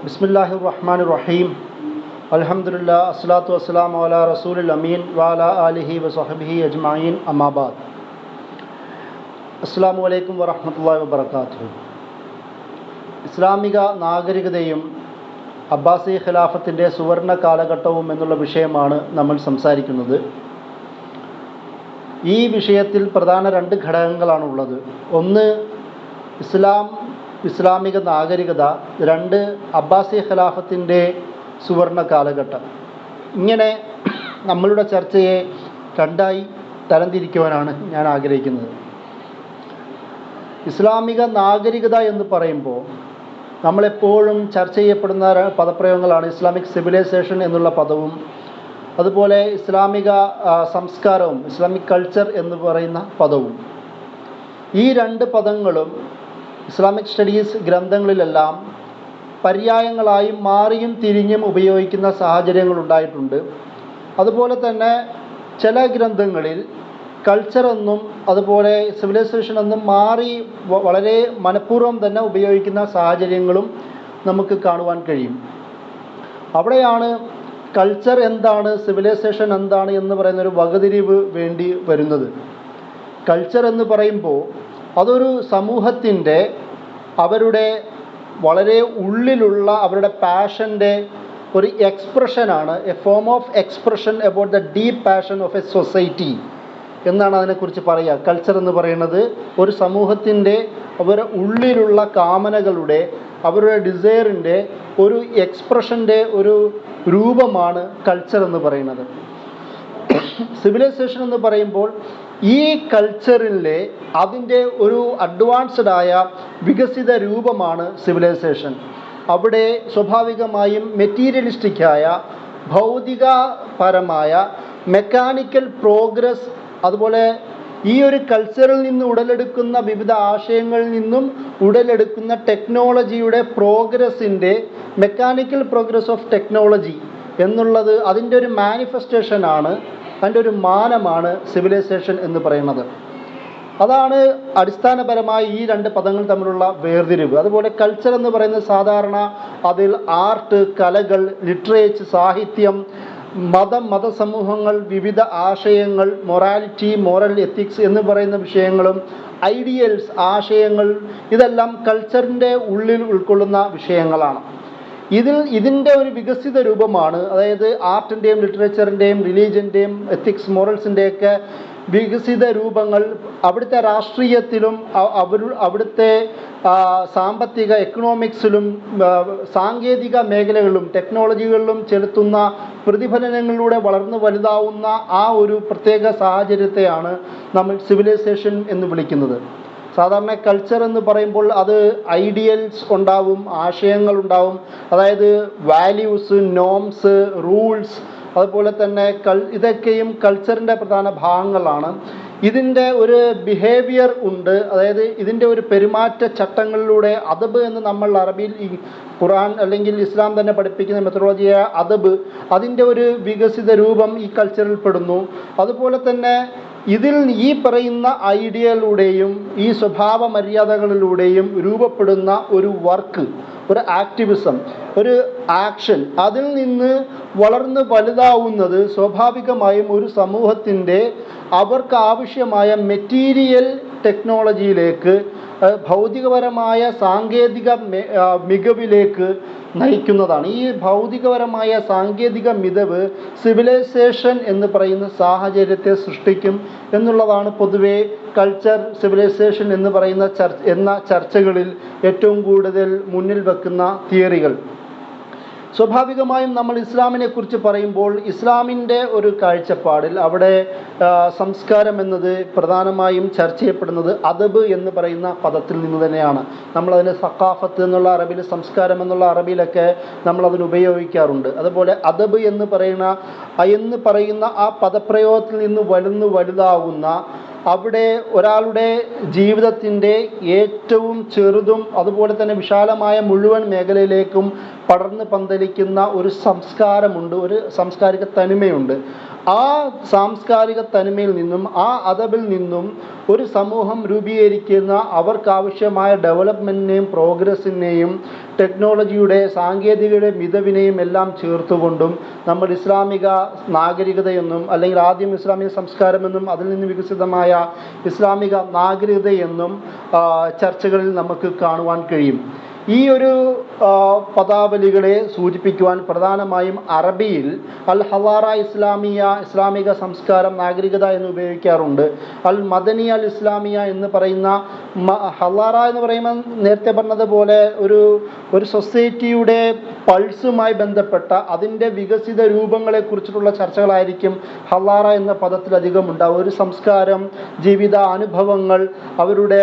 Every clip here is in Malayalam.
ബിസ്മില്ലാഹിർ റഹ്മാനിർ റഹീം. അൽഹംദുലില്ലാ അസ്സലാത്തു വസ്സലാമു അലാ റസൂലിൽ അമീൻ വഅലാ ആലിഹി വസഹ്ബിഹി അജ്മഈൻ അമ്മാ ബഅദ്. അസ്സലാമു അലൈക്കും വറഹ്മത്തുള്ളാഹി വബറകാതുഹു. ഇസ്ലാമിക നാഗരികതയും അബ്ബാസി ഖിലാഫത്തിൻ്റെ സുവർണ കാലഘട്ടവും എന്നുള്ള വിഷയമാണ് നമ്മൾ സംസാരിക്കുന്നത്. ഈ വിഷയത്തിൽ പ്രധാന രണ്ട് ഘടകങ്ങളാണുള്ളത്. ഒന്ന് ഇസ്ലാമിക നാഗരികത, രണ്ട് അബ്ബാസി ഖിലാഫത്തിൻ്റെ സുവർണ കാലഘട്ടം. ഇങ്ങനെ നമ്മളുടെ ചർച്ചയെ രണ്ടായി തരംതിരിക്കുവാനാണ് ഞാൻ ആഗ്രഹിക്കുന്നത്. ഇസ്ലാമിക നാഗരികത എന്ന് പറയുമ്പോൾ നമ്മളെപ്പോഴും ചർച്ച ചെയ്യപ്പെടുന്ന പദപ്രയോഗങ്ങളാണ് ഇസ്ലാമിക് സിവിലൈസേഷൻ എന്നുള്ള പദവും, അതുപോലെ ഇസ്ലാമിക സംസ്കാരവും ഇസ്ലാമിക് കൾച്ചർ എന്ന് പറയുന്ന പദവും. ഈ രണ്ട് പദങ്ങളും ഇസ്ലാമിക് സ്റ്റഡീസ് ഗ്രന്ഥങ്ങളിലെല്ലാം പര്യായങ്ങളായും മാറിയും തിരിഞ്ഞും ഉപയോഗിക്കുന്ന സാഹചര്യങ്ങളുണ്ടായിട്ടുണ്ട്. അതുപോലെ തന്നെ ചില ഗ്രന്ഥങ്ങളിൽ കൾച്ചർ എന്നും അതുപോലെ സിവിലൈസേഷൻ എന്നും മാറി വളരെ മനഃപൂർവ്വം തന്നെ ഉപയോഗിക്കുന്ന സാഹചര്യങ്ങളും നമുക്ക് കാണുവാൻ കഴിയും. അവിടെയാണ് കൾച്ചർ എന്താണ്, സിവിലൈസേഷൻ എന്താണ് എന്ന് പറയുന്നൊരു വകതിരിവ് വേണ്ടി വരുന്നത്. കൾച്ചർ എന്ന് പറയുമ്പോൾ അതൊരു സമൂഹത്തിൻ്റെ അവരുടെ വളരെ ഉള്ളിലുള്ള അവരുടെ പാഷൻ്റെ ഒരു എക്സ്പ്രഷനാണ്, a form of expression about the deep passion of a society എന്നാണ് അതിനെക്കുറിച്ച് പറയുക. കൾച്ചർ എന്ന് പറയുന്നത് ഒരു സമൂഹത്തിൻ്റെ അവരുടെ ഉള്ളിലുള്ള കാമനകളുടെ, അവരുടെ ഡിസയറിൻ്റെ ഒരു എക്സ്പ്രഷൻ്റെ ഒരു രൂപമാണ് കൾച്ചർ എന്ന് പറയുന്നത്. സിവിലൈസേഷൻ എന്ന് പറയുമ്പോൾ ഈ കൾച്ചറിലെ അതിൻ്റെ ഒരു അഡ്വാൻസ്ഡ് ആയ വികസിത രൂപമാണ് സിവിലൈസേഷൻ. അവിടെ സ്വാഭാവികമായും മെറ്റീരിയലിസ്റ്റിക്കായ, ഭൗതികപരമായ, മെക്കാനിക്കൽ പ്രോഗ്രസ്, അതുപോലെ ഈ ഒരു കൾച്ചറിൽ നിന്ന് ഉടലെടുക്കുന്ന വിവിധ ആശയങ്ങളിൽ നിന്നും ഉടലെടുക്കുന്ന ടെക്നോളജിയുടെ പ്രോഗ്രസിൻ്റെ, മെക്കാനിക്കൽ പ്രോഗ്രസ് ഓഫ് ടെക്നോളജി എന്നുള്ളത് അതിൻ്റെ ഒരു മാനിഫെസ്റ്റേഷനാണ്, അതിൻ്റെ ഒരു മാനമാണ് സിവിലൈസേഷൻ എന്ന് പറയുന്നത്. അതാണ് അടിസ്ഥാനപരമായി ഈ രണ്ട് പദങ്ങൾ തമ്മിലുള്ള വേർതിരിവ്. അതുപോലെ കൾച്ചർ എന്ന് പറയുന്നത് സാധാരണ അതിൽ ആർട്ട്, കലകൾ, ലിറ്ററേച്ചർ, സാഹിത്യം, മതസമൂഹങ്ങൾ, വിവിധ ആശയങ്ങൾ, മൊറാലിറ്റി, മോറൽ എത്തിക്സ് എന്ന് പറയുന്ന വിഷയങ്ങളും, ഐഡിയൽസ്, ആശയങ്ങൾ, ഇതെല്ലാം കൾച്ചറിൻ്റെ ഉള്ളിൽ ഉൾക്കൊള്ളുന്ന വിഷയങ്ങളാണ്. ഇതിൻ്റെ ഒരു വികസിത രൂപമാണ്, അതായത് ആർട്ടിൻ്റെയും ലിറ്ററേച്ചറിൻ്റെയും റിലീജിയൻ്റെയും എത്തിക്സ്, മോറൽസിൻ്റെയൊക്കെ വികസിത രൂപങ്ങൾ അവിടുത്തെ രാഷ്ട്രീയത്തിലും അവിടുത്തെ സാമ്പത്തിക എക്കണോമിക്സിലും സാങ്കേതിക മേഖലകളിലും ടെക്നോളജികളിലും ചെലുത്തുന്ന പ്രതിഫലനങ്ങളിലൂടെ വളർന്നു വലുതാവുന്ന ആ ഒരു പ്രത്യേക സാഹചര്യത്തെയാണ് നമ്മൾ സിവിലൈസേഷൻ എന്ന് വിളിക്കുന്നത്. സാധാരണ കൾച്ചർ എന്ന് പറയുമ്പോൾ അത് ഐഡിയൽസ് ഉണ്ടാവും, ആശയങ്ങളുണ്ടാവും, അതായത് വാല്യൂസ്, നോംസ്, റൂൾസ്, അതുപോലെ തന്നെ ഇതൊക്കെയും കൾച്ചറിൻ്റെ പ്രധാന ഭാഗങ്ങളാണ്. ഇതിൻ്റെ ഒരു ബിഹേവിയർ ഉണ്ട്, അതായത് ഇതിൻ്റെ ഒരു പെരുമാറ്റ ചട്ടങ്ങളിലൂടെ അദബ് എന്ന് നമ്മൾ അറബിയിൽ ഈ ഖുർആൻ അല്ലെങ്കിൽ ഇസ്ലാം തന്നെ പഠിപ്പിക്കുന്ന മെത്തഡോളജിയായ അദബ്, അതിൻ്റെ ഒരു വികസിത രൂപം ഈ കൾച്ചറിൽ പെടുന്നു. അതുപോലെ തന്നെ ഇതിൽ ഈ പറയുന്ന ഐഡിയയിലൂടെയും ഈ സ്വഭാവ മര്യാദകളിലൂടെയും രൂപപ്പെടുന്ന ഒരു വർക്ക്, ഒരു ആക്ടിവിസം, ഒരു ആക്ഷൻ, അതിൽ നിന്ന് വളർന്ന് വലുതാവുന്നത് സ്വാഭാവികമായും ഒരു സമൂഹത്തിൻ്റെ അവർക്ക് ആവശ്യമായ മെറ്റീരിയൽ ടെക്നോളജിയിലേക്ക്, ഭൗതികപരമായ സാങ്കേതിക മികവിലേക്ക് നയിക്കുന്നതാണ്. ഈ ഭൗതികപരമായ സാങ്കേതിക മികവ് സിവിലൈസേഷൻ എന്ന് പറയുന്ന സാഹചര്യത്തെ സൃഷ്ടിക്കും എന്നുള്ളതാണ് പൊതുവെ കൾച്ചർ, സിവിലൈസേഷൻ എന്ന് പറയുന്ന ചർച്ചകളിൽ ഏറ്റവും കൂടുതൽ മുന്നിൽ വെക്കുന്ന തിയറികൾ. സ്വാഭാവികമായും നമ്മൾ ഇസ്ലാമിനെ കുറിച്ച് പറയുമ്പോൾ ഇസ്ലാമിൻ്റെ ഒരു കാഴ്ചപ്പാടിൽ അവിടെ സംസ്കാരം എന്നത് പ്രധാനമായും ചർച്ച ചെയ്യപ്പെടുന്നത് അദബ് എന്ന് പറയുന്ന പദത്തിൽ നിന്ന് തന്നെയാണ്. നമ്മളതിന് സഖാഫത്ത് എന്നുള്ള അറബിയിൽ, സംസ്കാരം എന്നുള്ള അറബിയിലൊക്കെ നമ്മളതിന് ഉപയോഗിക്കാറുണ്ട്. അതുപോലെ അദബ് എന്ന് പറയുന്ന ആ പദപ്രയോഗത്തിൽ നിന്ന് വലുതാകുന്ന, അവിടെ ഒരാളുടെ ജീവിതത്തിൻ്റെ ഏറ്റവും ചെറുതും അതുപോലെ തന്നെ വിശാലമായ മുഴുവൻ മേഖലയിലേക്കും പടർന്ന് പന്തലിക്കുന്ന ഒരു സംസ്കാരമുണ്ട്, ഒരു സാംസ്കാരിക തനിമയുണ്ട്. ആ സാംസ്കാരിക തനിമയിൽ നിന്നും ആ അദബിൽ നിന്നും ഒരു സമൂഹം രൂപീകരിക്കുന്ന അവർക്കാവശ്യമായ ഡെവലപ്മെൻറ്റിനെയും പ്രോഗ്രസ്സിനെയും ടെക്നോളജിയുടെ സാങ്കേതികയുടെ മിതവിനെയും എല്ലാം ചേർത്തുകൊണ്ടും നമ്മൾ ഇസ്ലാമിക നാഗരികതയെന്നും അല്ലെങ്കിൽ ആദ്യം ഇസ്ലാമിക സംസ്കാരമെന്നും അതിൽ നിന്ന് വികസിതമായ ഇസ്ലാമിക നാഗരികതയെന്നും ചർച്ചകളിൽ നമുക്ക് കാണുവാൻ കഴിയും. ഈ ഒരു പദാവലികളെ സൂചിപ്പിക്കുവാൻ പ്രധാനമായും അറബിയിൽ അൽ ഹലാറ ഇസ്ലാമിയ, ഇസ്ലാമിക സംസ്കാരം നാഗരികത എന്ന് ഉപയോഗിക്കാറുണ്ട്. അൽ മദനി അൽ ഇസ്ലാമിയ എന്ന് പറയുന്ന, ഹലാറ എന്ന് പറയുമ്പോൾ നേരത്തെ പറഞ്ഞതുപോലെ ഒരു സൊസൈറ്റിയുടെ പൾസുമായി ബന്ധപ്പെട്ട അതിൻ്റെ വികസിത രൂപങ്ങളെക്കുറിച്ചിട്ടുള്ള ചർച്ചകളായിരിക്കും ഹലാറ എന്ന പദത്തിൽ അധികം ഉണ്ടാവും. ഒരു സംസ്കാരം, ജീവിത അനുഭവങ്ങൾ, അവരുടെ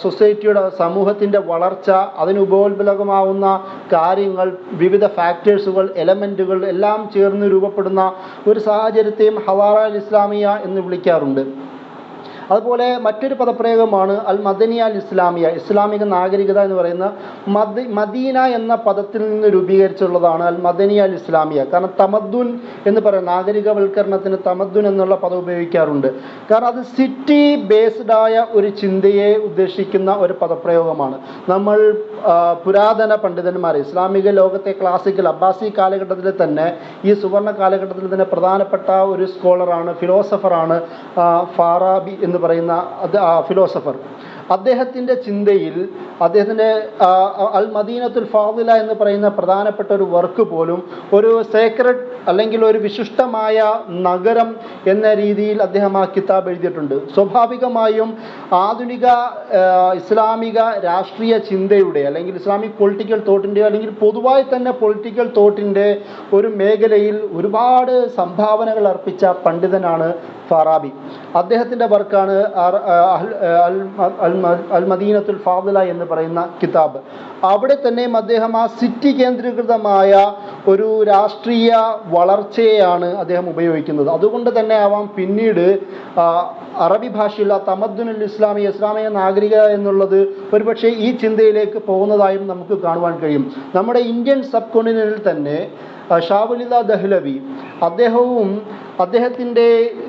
സൊസൈറ്റിയുടെ സമൂഹത്തിൻ്റെ വളർച്ച, ഉപോത്ബലകമാവുന്ന കാര്യങ്ങൾ, വിവിധ ഫാക്ടേഴ്സുകൾ, എലമെൻറ്റുകൾ എല്ലാം ചേർന്ന് രൂപപ്പെടുന്ന ഒരു സാഹചര്യത്തെയും ഹലാറ അൽ ഇസ്ലാമിയ എന്ന് വിളിക്കാറുണ്ട്. അതുപോലെ മറ്റൊരു പദപ്രയോഗമാണ് അൽ മദനി അൽ ഇസ്ലാമിയ, ഇസ്ലാമിക നാഗരികത എന്ന് പറയുന്ന മദീന എന്ന പദത്തിൽ നിന്ന് രൂപീകരിച്ചുള്ളതാണ് അൽ മദനി അൽ ഇസ്ലാമിയ. കാരണം തമദ്ദുൻ എന്ന് പറയുന്ന നാഗരികവൽക്കരണത്തിന് തമദ്ദുൻ എന്നുള്ള പദം ഉപയോഗിക്കാറുണ്ട്. കാരണം അത് സിറ്റി ബേസ്ഡ് ആയ ഒരു ചിന്തയെ ഉദ്ദേശിക്കുന്ന ഒരു പദപ്രയോഗമാണ്. നമ്മൾ പുരാതന പണ്ഡിതന്മാരെ, ഇസ്ലാമിക ലോകത്തെ ക്ലാസിക്കൽ അബ്ബാസി കാലഘട്ടത്തിൽ തന്നെ, ഈ സുവർണ കാലഘട്ടത്തിൽ തന്നെ പ്രധാനപ്പെട്ട ഒരു സ്കോളറാണ്, ഫിലോസഫറാണ് ഫാറാബി എന്ന് പറയുന്ന ഫിലോസഫർ. അദ്ദേഹത്തിൻ്റെ ചിന്തയിൽ, അദ്ദേഹത്തിൻ്റെ അൽ മദീനത്തുൽ ഫാദില എന്ന് പറയുന്ന പ്രധാനപ്പെട്ട ഒരു വർക്ക് പോലും ഒരു സേക്രഡ് അല്ലെങ്കിൽ ഒരു വിശിഷ്ടമായ നഗരം എന്ന രീതിയിൽ അദ്ദേഹം ആ കിതാബ് എഴുതിയിട്ടുണ്ട്. സ്വാഭാവികമായും ആധുനിക ഇസ്ലാമിക രാഷ്ട്രീയ ചിന്തയുടെ അല്ലെങ്കിൽ ഇസ്ലാമിക് പൊളിറ്റിക്കൽ തോട്ടിൻ്റെ അല്ലെങ്കിൽ പൊതുവായി തന്നെ പൊളിറ്റിക്കൽ തോട്ടിൻ്റെ ഒരു മേഖലയിൽ ഒരുപാട് സംഭാവനകൾ അർപ്പിച്ച പണ്ഡിതനാണ് ഫാറാബി. അദ്ദേഹത്തിൻ്റെ വർക്കാണ് അൽ മദീനത്തുൽ ഫാദില എന്ന് പറയുന്ന കിതാബ്. അവിടെ തന്നെയും അദ്ദേഹം ആ സിറ്റി കേന്ദ്രീകൃതമായ ഒരു രാഷ്ട്രീയ വളർച്ചയെയാണ് അദ്ദേഹം ഉപയോഗിക്കുന്നത്. അതുകൊണ്ട് തന്നെ ആവാം പിന്നീട് അറബി ഭാഷയിൽ തമദ്ദുനുൽ ഇസ്ലാമിയ, ഇസ്ലാമിക നാഗരികത എന്നുള്ളത് ഒരുപക്ഷെ ഈ ചിന്തയിലേക്ക് പോകുന്നതായും നമുക്ക് കാണുവാൻ കഴിയും. നമ്മുടെ ഇന്ത്യൻ സബ് കോണ്ടിനെന്റിൽ തന്നെ ഷാവുലിദ ദഹ്ലവി, അദ്ദേഹത്തിൻ്റെ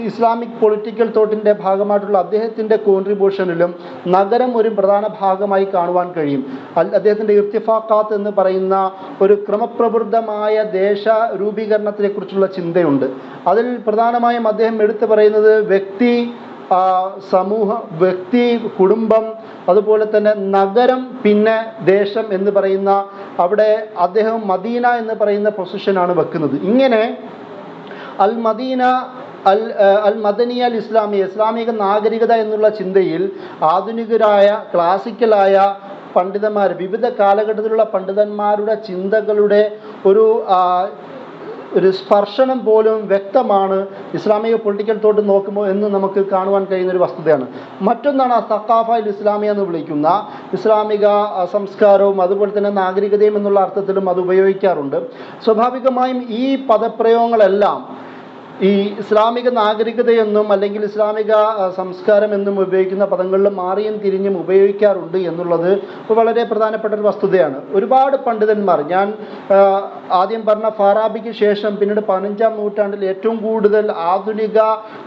ഇസ്ലാമിക് പൊളിറ്റിക്കൽ തോട്ടിൻ്റെ ഭാഗമായിട്ടുള്ള അദ്ദേഹത്തിൻ്റെ കോൺട്രിബ്യൂഷനിലും നഗരം ഒരു പ്രധാന ഭാഗമായി കാണുവാൻ കഴിയും. അദ്ദേഹത്തിൻ്റെ ഇർത്തിഫാഖാത്ത് എന്ന് പറയുന്ന ഒരു ക്രമപ്രവൃദ്ധമായ ദേശ രൂപീകരണത്തെക്കുറിച്ചുള്ള ചിന്തയുണ്ട്. അതിൽ പ്രധാനമായും അദ്ദേഹം എടുത്തു പറയുന്നത് വ്യക്തി, വ്യക്തി, കുടുംബം, അതുപോലെ തന്നെ നഗരം, പിന്നെ ദേശം എന്ന് പറയുന്ന അവിടെ അദ്ദേഹം മദീന എന്ന് പറയുന്ന പൊസിഷനാണ് വെക്കുന്നത്. ഇങ്ങനെ അൽ മദീന അൽ മദനി അൽ ഇസ്ലാമിയ, ഇസ്ലാമിക നാഗരികത എന്നുള്ള ചിന്തയിൽ ആധുനികരായ ക്ലാസിക്കലായ പണ്ഡിതന്മാർ, വിവിധ കാലഘട്ടത്തിലുള്ള പണ്ഡിതന്മാരുടെ ചിന്തകളുടെ ഒരു സ്പർശനം പോലും വ്യക്തമാണ് ഇസ്ലാമിക പൊളിറ്റിക്കൽ തോട്ട് നോക്കുമ്പോൾ എന്ന് നമുക്ക് കാണുവാൻ കഴിയുന്ന ഒരു വസ്തുതയാണ്. മറ്റൊന്നാണ് സഖാഫ അൽ ഇസ്ലാമിയ എന്ന് വിളിക്കുന്ന ഇസ്ലാമിക സംസ്കാരവും അതുപോലെ തന്നെ നാഗരികതയും എന്നുള്ള അർത്ഥത്തിലും അത് ഉപയോഗിക്കാറുണ്ട്. സ്വാഭാവികമായും ഈ പദപ്രയോഗങ്ങളെല്ലാം ഈ ഇസ്ലാമിക നാഗരികതയെന്നും അല്ലെങ്കിൽ ഇസ്ലാമിക സംസ്കാരം എന്നും ഉപയോഗിക്കുന്ന പദങ്ങളിൽ മാറിയും തിരിഞ്ഞും ഉപയോഗിക്കാറുണ്ട് എന്നുള്ളത് വളരെ പ്രധാനപ്പെട്ട ഒരു വസ്തുതയാണ്. ഒരുപാട് പണ്ഡിതന്മാർ, ഞാൻ ആദ്യം പറഞ്ഞ ഫാറാബിക്ക് ശേഷം പിന്നീട് 15-ാം നൂറ്റാണ്ടിൽ ഏറ്റവും കൂടുതൽ ആധുനിക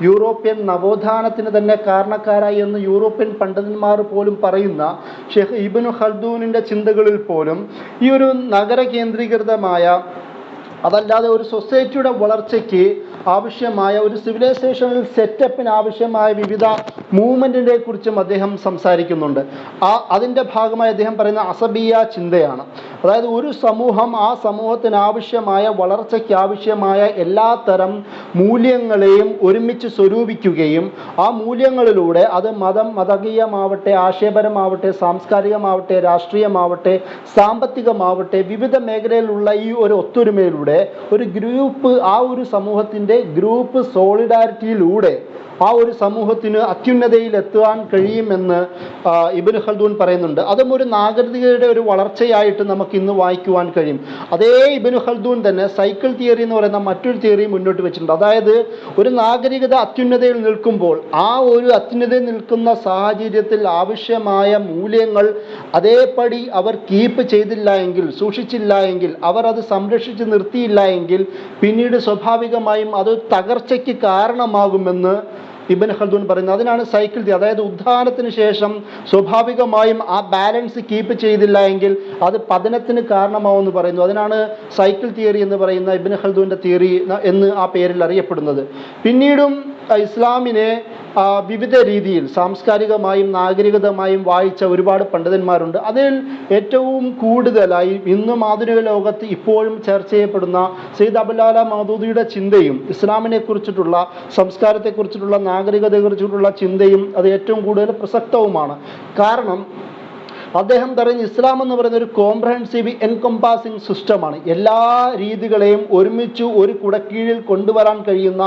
യൂറോപ്യൻ നവോത്ഥാനത്തിന് തന്നെ കാരണക്കാരായി എന്ന് യൂറോപ്യൻ പണ്ഡിതന്മാർ പോലും പറയുന്ന ഷെയ്ഖ് ഇബ്നു ഖൽദൂനിൻ്റെ ചിന്തകളിൽ പോലും ഈ ഒരു നഗര കേന്ദ്രീകൃതമായ, അതല്ലാതെ ഒരു സൊസൈറ്റിയുടെ വളർച്ചയ്ക്ക് ആവശ്യമായ ഒരു സിവിലൈസേഷണൽ സെറ്റപ്പിന് ആവശ്യമായ വിവിധ മൂവ്മെൻറ്റിനെ കുറിച്ചും അദ്ദേഹം സംസാരിക്കുന്നുണ്ട്. അതിൻ്റെ ഭാഗമായി അദ്ദേഹം പറയുന്ന അസബിയ ചിന്തയാണ്. അതായത് ഒരു സമൂഹം ആ സമൂഹത്തിന് ആവശ്യമായ വളർച്ചയ്ക്ക് ആവശ്യമായ എല്ലാ തരം മൂല്യങ്ങളെയും ഒരുമിച്ച് സ്വരൂപിക്കുകയും ആ മൂല്യങ്ങളിലൂടെ അത് മതകീയമാവട്ടെ, ആശയപരമാവട്ടെ, സാംസ്കാരികമാവട്ടെ, രാഷ്ട്രീയമാവട്ടെ, സാമ്പത്തികമാവട്ടെ, വിവിധ മേഖലയിലുള്ള ഈ ഒരു ഒത്തൊരുമയിലൂടെ ഒരു ഗ്രൂപ്പ്, ആ ഒരു സമൂഹത്തിൻ്റെ ഗ്രൂപ്പ് സോളിഡാരിറ്റിയിലൂടെ ആ ഒരു സമൂഹത്തിന് അത്യുന്നതയിൽ എത്തുവാൻ കഴിയുമെന്ന് ഇബ്നു ഖൽദൂൻ പറയുന്നുണ്ട്. അതും ഒരു നാഗരികതയുടെ ഒരു വളർച്ചയായിട്ട് നമുക്ക് ഇന്ന് വായിക്കുവാൻ കഴിയും. അതേ ഇബ്നു ഖൽദൂൻ തന്നെ സൈക്കിൾ തിയറി എന്ന് പറയുന്ന മറ്റൊരു തിയറി മുന്നോട്ട് വെച്ചിട്ടുണ്ട്. അതായത് ഒരു നാഗരികത അത്യുന്നതയിൽ നിൽക്കുമ്പോൾ ആ ഒരു അത്യുന്നതയിൽ നിൽക്കുന്ന സാഹചര്യത്തിൽ ആവശ്യമായ മൂല്യങ്ങൾ അതേപടി അവർ കീപ്പ് ചെയ്തില്ല എങ്കിൽ, സൂക്ഷിച്ചില്ല എങ്കിൽ, അവർ അത് സംരക്ഷിച്ച് നിർത്തിയില്ല എങ്കിൽ പിന്നീട് സ്വാഭാവികമായും അത് തകർച്ചയ്ക്ക് കാരണമാകുമെന്ന് ഇബ്നു ഖൽദൂൻ പറയുന്നത്. അതിനാണ് സൈക്കിൾ തിയറി. അതായത് ഉത്ഥാനത്തിന് ശേഷം സ്വാഭാവികമായും ആ ബാലൻസ് കീപ്പ് ചെയ്തില്ല എങ്കിൽ അത് പതനത്തിന് കാരണമാവുമെന്ന് പറയുന്നു. അതിനാണ് സൈക്കിൾ തിയറി എന്ന് പറയുന്ന ഇബ്നു ഖൽദൂൻ്റെ തിയറി എന്ന് ആ പേരിൽ അറിയപ്പെടുന്നത്. പിന്നീടും ഇസ്ലാമിനെ വിവിധ രീതിയിൽ സാംസ്കാരികമായും നാഗരികതമായും വായിച്ച ഒരുപാട് പണ്ഡിതന്മാരുണ്ട്. അതിൽ ഏറ്റവും കൂടുതലായി ഇന്നും ആധുനിക ലോകത്ത് ഇപ്പോഴും ചർച്ച ചെയ്യപ്പെടുന്ന സയ്യിദ് അബുൽ മൗദൂദിയുടെ ചിന്തയും ഇസ്ലാമിനെ കുറിച്ചിട്ടുള്ള, സംസ്കാരത്തെക്കുറിച്ചിട്ടുള്ള, നാഗരികതയെക്കുറിച്ചിട്ടുള്ള ചിന്തയും അത് ഏറ്റവും കൂടുതൽ പ്രസക്തവുമാണ്. കാരണം അദ്ദേഹം പറയുന്ന ഇസ്ലാം എന്ന് പറയുന്ന ഒരു കോംപ്രഹെൻസീവ് എൻകംപാസിങ് സിസ്റ്റമാണ്. എല്ലാ രീതികളെയും ഒരുമിച്ച് ഒരു കുടക്കീഴിൽ കൊണ്ടുവരാൻ കഴിയുന്ന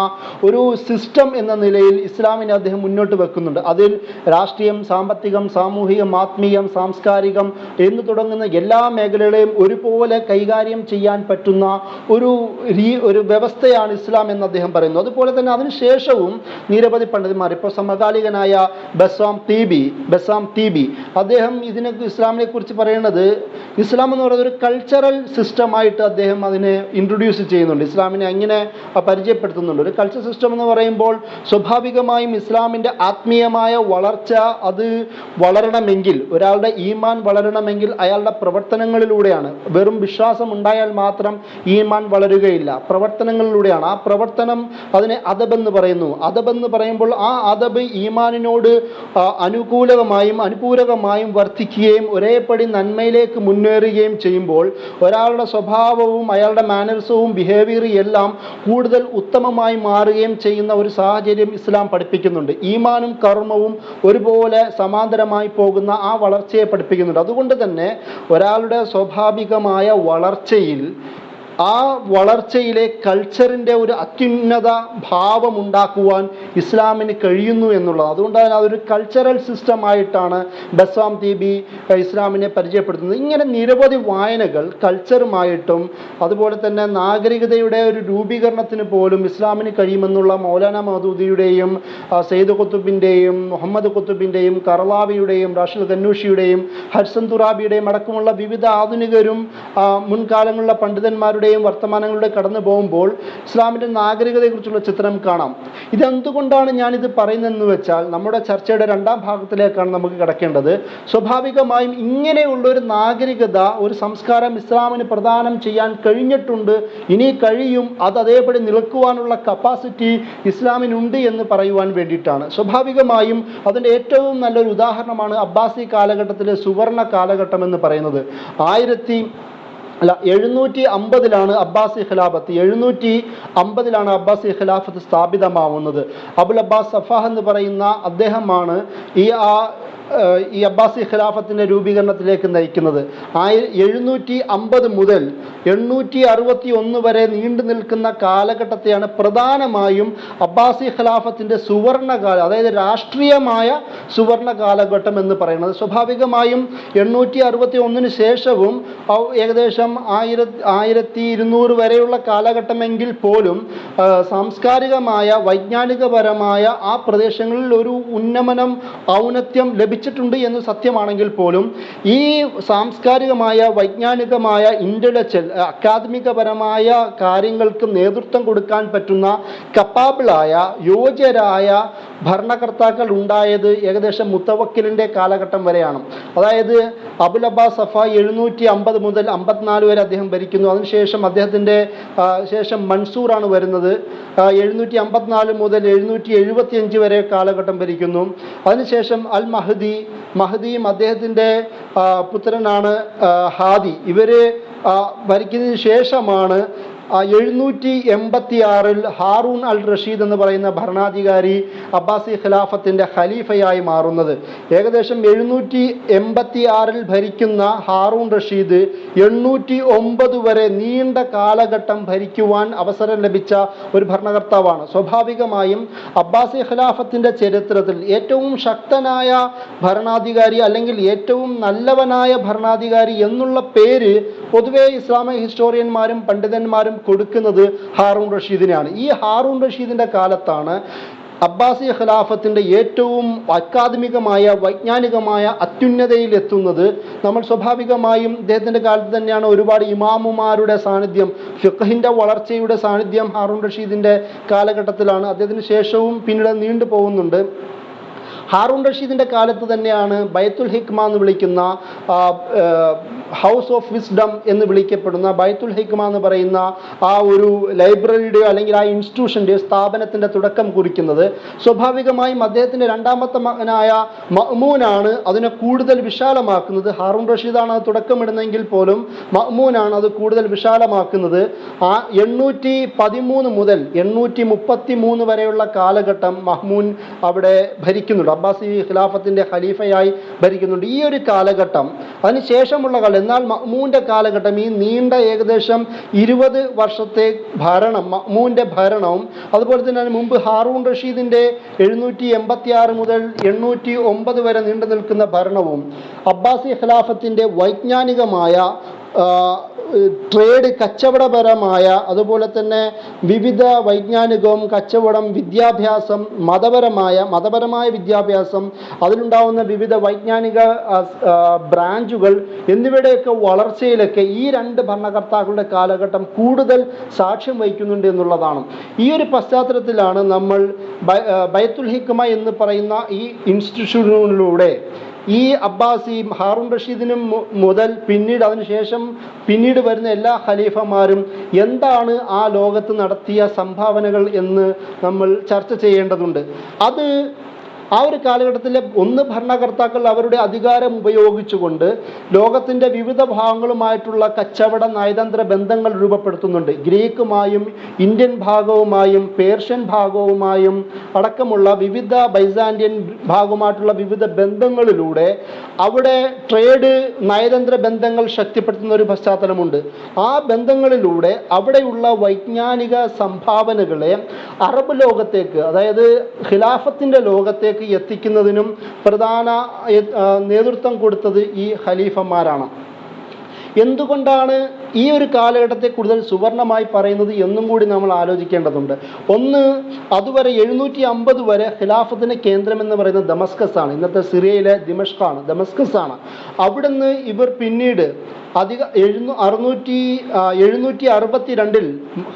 ഒരു സിസ്റ്റം എന്ന നിലയിൽ ഇസ്ലാമിനെ അദ്ദേഹം മുന്നോട്ട് വെക്കുന്നുണ്ട്. അതിൽ രാഷ്ട്രീയം, സാമ്പത്തികം, സാമൂഹികം, ആത്മീയം, സാംസ്കാരികം എന്ന് തുടങ്ങുന്ന എല്ലാ മേഖലകളെയും ഒരുപോലെ കൈകാര്യം ചെയ്യാൻ പറ്റുന്ന ഒരു വ്യവസ്ഥയാണ് ഇസ്ലാം എന്ന് അദ്ദേഹം പറയുന്നു. അതുപോലെ തന്നെ അതിനുശേഷവും നിരവധി പണ്ഡിതന്മാർ, ഇപ്പോൾ സമകാലികനായ ബസാം തീബി അദ്ദേഹം ഇസ്ലാമിനെ കുറിച്ച് പറയുന്നത്, ഇസ്ലാം എന്ന് പറയുന്നത് ഒരു കൾച്ചറൽ സിസ്റ്റമായിട്ട് അദ്ദേഹം അതിനെ ഇൻട്രൊഡ്യൂസ് ചെയ്യുന്നുണ്ട്. ഇസ്ലാമിനെ അങ്ങനെ പരിചയപ്പെടുത്തുന്നുണ്ട്. ഒരു കൾച്ചർ സിസ്റ്റം എന്ന് പറയുമ്പോൾ സ്വാഭാവികമായും ഇസ്ലാമിൻ്റെ ആത്മീയമായ വളർച്ച അത് വളരണമെങ്കിൽ, ഒരാളുടെ ഈമാൻ വളരണമെങ്കിൽ അയാളുടെ പ്രവർത്തനങ്ങളിലൂടെയാണ്. വെറും വിശ്വാസം ഉണ്ടായാൽ മാത്രം ഈമാൻ വളരുകയില്ല, പ്രവർത്തനങ്ങളിലൂടെയാണ്. ആ പ്രവർത്തനം അതിനെ അദബെന്ന് പറയുന്നു. അദബെന്ന് പറയുമ്പോൾ ആ അദബ് ഈമാനിനോട് അനുകൂലമായും അനുപൂരകമായും വർദ്ധിക്കുകയും ഒരേപടി നന്മയിലേക്ക് മുന്നേറുകയും ചെയ്യുമ്പോൾ ഒരാളുടെ സ്വഭാവവും അയാളുടെ മാനർസവും ബിഹേവിയറും എല്ലാം കൂടുതൽ ഉത്തമമായി മാറുകയും ചെയ്യുന്ന ഒരു സാഹചര്യം ഇസ്ലാം പഠിപ്പിക്കുന്നുണ്ട്. ഈമാനും കർമ്മവും ഒരുപോലെ സമാന്തരമായി പോകുന്ന ആ വളർച്ചയെ പഠിപ്പിക്കുന്നുണ്ട്. അതുകൊണ്ട് തന്നെ ഒരാളുടെ സ്വാഭാവികമായ വളർച്ചയിൽ, ആ വളർച്ചയിലെ കൾച്ചറിൻ്റെ ഒരു അത്യുന്നത ഭാവം ഉണ്ടാക്കുവാൻ ഇസ്ലാമിന് കഴിയുന്നു എന്നുള്ളത്. അതുകൊണ്ട് തന്നെ അതൊരു കൾച്ചറൽ സിസ്റ്റമായിട്ടാണ് ബസാം തീബി ഇസ്ലാമിനെ പരിചയപ്പെടുത്തുന്നത്. ഇങ്ങനെ നിരവധി വായനകൾ കൾച്ചറുമായിട്ടും അതുപോലെ തന്നെ നാഗരികതയുടെ ഒരു രൂപീകരണത്തിന് പോലും ഇസ്ലാമിന് കഴിയുമെന്നുള്ള മൗലാന മൗദൂദിയുടെയും സെയ്ദ് ഖുത്തുബിൻ്റെയും മുഹമ്മദ് ഖുത്തുബിൻ്റെയും കർലാവിയുടെയും റാഷിദ് ഖന്നൂഷിയുടെയും ഹഡ്സൻ തുറാബിയുടെയും അടക്കമുള്ള വിവിധ ആധുനികരും മുൻകാലങ്ങളിലുള്ള പണ്ഡിതന്മാരുടെ വർത്തമാനങ്ങളുടെ കടന്നു പോകുമ്പോൾ ഇസ്ലാമിൻ്റെ നാഗരികതയെക്കുറിച്ചുള്ള ചിത്രം കാണാം. ഇതെന്തുകൊണ്ടാണ് ഞാനിത് പറയുന്നതെന്ന് വെച്ചാൽ നമ്മുടെ ചർച്ചയുടെ രണ്ടാം ഭാഗത്തിലേക്കാണ് നമുക്ക് കിടക്കേണ്ടത്. സ്വാഭാവികമായും ഇങ്ങനെയുള്ള ഒരു നാഗരികത, ഒരു സംസ്കാരം ഇസ്ലാമിന് പ്രദാനം ചെയ്യാൻ കഴിഞ്ഞിട്ടുണ്ട്, ഇനി കഴിയും, അത് അതേപടി നിൽക്കുവാനുള്ള കപ്പാസിറ്റി ഇസ്ലാമിനുണ്ട് എന്ന് പറയുവാൻ വേണ്ടിയിട്ടാണ്. സ്വാഭാവികമായും അതിൻ്റെ ഏറ്റവും നല്ലൊരു ഉദാഹരണമാണ് അബ്ബാസി കാലഘട്ടത്തിലെ സുവർണ കാലഘട്ടം എന്ന് പറയുന്നത്. 750 അബ്ബാസി ഖിലാഫത്ത് 750 അബ്ബാസി ഖിലാഫത്ത് സ്ഥാപിതമാവുന്നത്. അബുൽ അബ്ബാസ് സഫാഹ് എന്ന് പറയുന്ന അദ്ദേഹമാണ് ഈ അബ്ബാസി ഖിലാഫത്തിൻ്റെ രൂപീകരണത്തിലേക്ക് നയിക്കുന്നത്. 750 മുതൽ 861 വരെ നീണ്ടു നിൽക്കുന്ന കാലഘട്ടത്തെയാണ് പ്രധാനമായും അബ്ബാസി ഖിലാഫത്തിൻ്റെ സുവർണകാലം, അതായത് രാഷ്ട്രീയമായ സുവർണ കാലഘട്ടം എന്ന് പറയുന്നത്. സ്വാഭാവികമായും 861 ശേഷവും ഏകദേശം 1200 വരെയുള്ള കാലഘട്ടമെങ്കിൽ പോലും സാംസ്കാരികമായ വൈജ്ഞാനികപരമായ ആ പ്രദേശങ്ങളിൽ ഒരു ഉന്നമനം, ഔന്നത്യം ലഭിച്ചിട്ടുണ്ട് എന്ന് സത്യമാണെങ്കിൽ പോലും ഈ സാംസ്കാരികമായ വൈജ്ഞാനികമായ ഇൻ്റലക്ച്വൽ അക്കാദമികപരമായ കാര്യങ്ങൾക്ക് നേതൃത്വം കൊടുക്കാൻ പറ്റുന്ന കപ്പാബിളായ യോഗ്യരായ ഭരണകർത്താക്കൾ ഉണ്ടായത് ഏകദേശം മുത്തവക്കിലിൻ്റെ കാലഘട്ടം വരെയാണ്. അതായത് അബുൽ അബ്ബാസ് സഫ 750 മുതൽ 54 വരെ അദ്ദേഹം ഭരിക്കുന്നു. അതിനുശേഷം അദ്ദേഹത്തിൻ്റെ ശേഷം മൻസൂറാണ് വരുന്നത്. 754 മുതൽ 775 വരെ കാലഘട്ടം ഭരിക്കുന്നു. അതിനുശേഷം അൽ മഹദിയും അദ്ദേഹത്തിൻ്റെ പുത്രനാണ് ഹാദി. ഇവർ ഭരിക്കുന്നതിന് ശേഷമാണ് 786 ഹാറൂൺ അൽ റഷീദ് എന്ന് പറയുന്ന ഭരണാധികാരി അബ്ബാസി ഖിലാഫത്തിൻ്റെ ഖലീഫയായി മാറുന്നത്. ഏകദേശം 786 ഭരിക്കുന്ന ഹാറൂൺ റഷീദ് 809 വരെ നീണ്ട കാലഘട്ടം ഭരിക്കുവാൻ അവസരം ലഭിച്ച ഒരു ഭരണകർത്താവാണ്. സ്വാഭാവികമായും അബ്ബാസി ഖിലാഫത്തിൻ്റെ ചരിത്രത്തിൽ ഏറ്റവും ശക്തനായ ഭരണാധികാരി അല്ലെങ്കിൽ ഏറ്റവും നല്ലവനായ ഭരണാധികാരി എന്നുള്ള പേര് പൊതുവെ ഇസ്ലാമിക് ഹിസ്റ്റോറിയന്മാരും പണ്ഡിതന്മാരും കൊടുക്കുന്നത് ഹാറൂൺ റഷീദിനാണ്. ഈ ഹാറൂൺ റഷീദിൻ്റെ കാലത്താണ് അബ്ബാസി ഖിലാഫത്തിൻ്റെ ഏറ്റവും അക്കാദമികമായ വൈജ്ഞാനികമായ അത്യുന്നതയിലെത്തുന്നത്. നമ്മൾ സ്വാഭാവികമായും ഇദ്ദേഹത്തിൻ്റെ കാലത്ത് തന്നെയാണ് ഒരുപാട് ഇമാമുമാരുടെ സാന്നിധ്യം, ഫിഖ്ഹിൻ്റെ വളർച്ചയുടെ സാന്നിധ്യം ഹാറൂൺ റഷീദിൻ്റെ കാലഘട്ടത്തിലാണ്. അദ്ദേഹത്തിന് ശേഷവും പിന്നീട് നീണ്ടു പോകുന്നുണ്ട്. ഹാറൂൺ റഷീദിൻ്റെ കാലത്ത് തന്നെയാണ് ബൈത്തുൽ ഹിക്മ എന്ന് വിളിക്കുന്ന ഹൗസ് ഓഫ് വിസ്ഡം എന്ന് വിളിക്കപ്പെടുന്ന ബൈത്തുൽ ഹിക്മ എന്ന് പറയുന്ന ആ ഒരു ലൈബ്രറിയുടെയോ അല്ലെങ്കിൽ ആ ഇൻസ്റ്റിറ്റ്യൂഷൻ്റെയോ സ്ഥാപനത്തിൻ്റെ തുടക്കം കുറിക്കുന്നത്. സ്വാഭാവികമായും അദ്ദേഹത്തിൻ്റെ രണ്ടാമത്തെ മകനായ മഅ്മൂനാണ് അതിനെ കൂടുതൽ വിശാലമാക്കുന്നത്. ഹാറൂൺ റഷീദാണ് അത് തുടക്കമിടുന്നെങ്കിൽ പോലും മഅ്മൂനാണ് അത് കൂടുതൽ വിശാലമാക്കുന്നത്. ആ 813 മുതൽ 833 വരെയുള്ള കാലഘട്ടം മഅ്മൂൻ അവിടെ ഭരിക്കുന്നുണ്ട്, അബ്ബാസി ഖിലാഫത്തിൻ്റെ ഖലീഫയായി ഭരിക്കുന്നുണ്ട്. ഈ ഒരു കാലഘട്ടം അതിനുശേഷമുള്ള എന്നാൽ മഅ്മൂൻ്റെ കാലഘട്ടം, ഈ നീണ്ട ഏകദേശം 20 വർഷത്തെ ഭരണം, മഅ്മൂൻ്റെ ഭരണവും അതുപോലെ തന്നെ അതിന് മുമ്പ് ഹാറൂൺ റഷീദിൻ്റെ 786 മുതൽ 809 വരെ നീണ്ടു നിൽക്കുന്ന ഭരണവും അബ്ബാസി ഖിലാഫത്തിൻ്റെ വൈജ്ഞാനികമായ ട്രേഡ് കച്ചവടപരമായ അതുപോലെ തന്നെ വിവിധ വൈജ്ഞാനികവും കച്ചവടം, വിദ്യാഭ്യാസം, മതപരമായ വിദ്യാഭ്യാസം, അതിലുണ്ടാവുന്ന വിവിധ വൈജ്ഞാനിക ബ്രാഞ്ചുകൾ എന്നിവയുടെയൊക്കെ വളർച്ചയിലൊക്കെ ഈ രണ്ട് ഭരണകർത്താക്കളുടെ കാലഘട്ടം കൂടുതൽ സാക്ഷ്യം വഹിക്കുന്നുണ്ട് എന്നുള്ളതാണ്. ഈ ഒരു പശ്ചാത്തലത്തിലാണ് നമ്മൾ ബൈത്തുൽ ഹിക്മ എന്ന് പറയുന്ന ഈ ഇൻസ്റ്റിറ്റ്യൂഷനിലൂടെ ഈ അബ്ബാസി ഹാറൂൺ റഷീദിനും മുതൽ പിന്നീട് വരുന്ന എല്ലാ ഖലീഫമാരും എന്താണ് ആ ലോകത്ത് നടത്തിയ സംഭാവനകൾ എന്ന് നമ്മൾ ചർച്ച ചെയ്യേണ്ടതുണ്ട്. അത് ആ ഒരു കാലഘട്ടത്തിലെ ഭരണകർത്താക്കൾ അവരുടെ അധികാരം ഉപയോഗിച്ചുകൊണ്ട് ലോകത്തിൻ്റെ വിവിധ ഭാഗങ്ങളുമായിട്ടുള്ള കച്ചവട നയതന്ത്ര ബന്ധങ്ങൾ രൂപപ്പെടുത്തുന്നുണ്ട്. ഗ്രീക്കുമായും ഇന്ത്യൻ ഭാഗവുമായും പേർഷ്യൻ ഭാഗവുമായും അടക്കമുള്ള വിവിധ ബൈസാന്റിയൻ ഭാഗവുമായിട്ടുള്ള വിവിധ ബന്ധങ്ങളിലൂടെ അവിടെ ട്രേഡ് നയതന്ത്ര ബന്ധങ്ങൾ ശക്തിപ്പെടുത്തുന്ന ഒരു പശ്ചാത്തലമുണ്ട്. ആ ബന്ധങ്ങളിലൂടെ അവിടെയുള്ള വൈജ്ഞാനിക സംഭാവനകളെ അറബ് ലോകത്തേക്ക്, അതായത് ഖിലാഫത്തിൻ്റെ ലോകത്തേക്ക് എത്തിക്കുന്നതിനും പ്രധാന നേതൃത്വം കൊടുത്തത് ഈ ഖലീഫമാരാണ്. എന്തുകൊണ്ടാണ് ഈ ഒരു കാലഘട്ടത്തെ കൂടുതൽ സുവർണമായി പറയുന്നത് എന്നും കൂടി നമ്മൾ ആലോചിക്കേണ്ടതുണ്ട്. ഒന്ന്, അതുവരെ 750 വരെ ഖിലാഫത്തിന് കേന്ദ്രമെന്ന് പറയുന്നത് ദമസ്കസ് ആണ്. ഇന്നത്തെ സിറിയയിലെ ദമസ്കസ് ആണ്. അവിടുന്ന് ഇവർ പിന്നീട് 762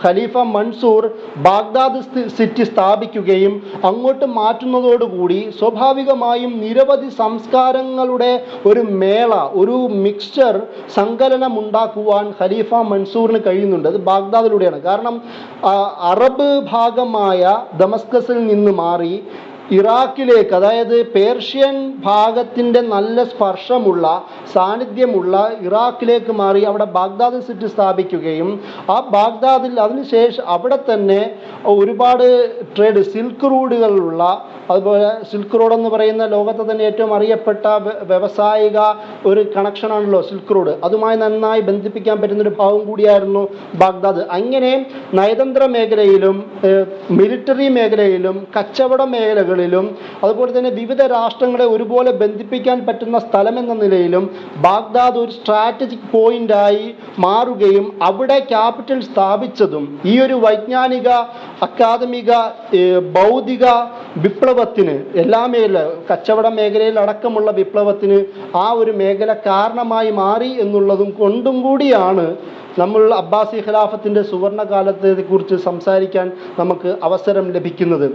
ഖലീഫ മൻസൂർ ബാഗ്ദാദ് സിറ്റി സ്ഥാപിക്കുകയും അങ്ങോട്ട് മാറ്റുന്നതോടുകൂടി സ്വാഭാവികമായും നിരവധി സംസ്കാരങ്ങളുടെ ഒരു മേള, ഒരു മിക്സ്ചർ സങ്കലനം ഉണ്ടാക്കുവാൻ ഖലീഫ മൻസൂറിന് കഴിയുന്നുണ്ട്. അത് ബാഗ്ദാദിലൂടെയാണ്. കാരണം അറബ് ഭാഗമായ ദമസ്കസിൽ നിന്ന് മാറി ഇറാഖിലേക്ക്, അതായത് പേർഷ്യൻ ഭാഗത്തിൻ്റെ നല്ല സ്പർശമുള്ള സാന്നിധ്യമുള്ള ഇറാഖിലേക്ക് മാറി അവിടെ ബാഗ്ദാദ് സിറ്റി സ്ഥാപിക്കുകയും ആ ബാഗ്ദാദിൽ അതിനുശേഷം അവിടെ തന്നെ ഒരുപാട് ട്രേഡ് സിൽക്ക് റോഡുകളുള്ള, അതുപോലെ സിൽക്ക് റോഡ് എന്ന് പറയുന്ന ലോകത്തെ തന്നെ ഏറ്റവും അറിയപ്പെട്ട വ്യവസായിക ഒരു കണക്ഷനാണല്ലോ സിൽക്ക് റോഡ്, അതുമായി നന്നായി ബന്ധിപ്പിക്കാൻ പറ്റുന്നൊരു ഭാഗം കൂടിയായിരുന്നു ബാഗ്ദാദ്. അങ്ങനെ നയതന്ത്ര മേഖലയിലും മിലിറ്ററി മേഖലയിലും കച്ചവട മേഖലകളിലും അതുപോലെ തന്നെ വിവിധ രാഷ്ട്രങ്ങളെ ഒരുപോലെ ബന്ധിപ്പിക്കാൻ പറ്റുന്ന സ്ഥലമെന്ന നിലയിലും ബാഗ്ദാദ് ഒരു സ്ട്രാറ്റജിക് പോയിന്റായി മാറുകയും അവിടെ ക്യാപിറ്റൽ സ്ഥാപിച്ചതും ഈ ഒരു വൈജ്ഞാനിക, അക്കാദമിക, ബൗദ്ധിക വിപ്ലവത്തിന്, എല്ലാ മേഖല കച്ചവട മേഖലയിൽ അടക്കമുള്ള വിപ്ലവത്തിന് ആ ഒരു മേഖല കാരണമായി മാറി എന്നുള്ളതും കൊണ്ടും കൂടിയാണ് നമ്മൾ അബ്ബാസി ഖിലാഫത്തിൻ്റെ സുവർണകാലത്തെക്കുറിച്ച് സംസാരിക്കാൻ നമുക്ക് അവസരം ലഭിക്കുന്നത്.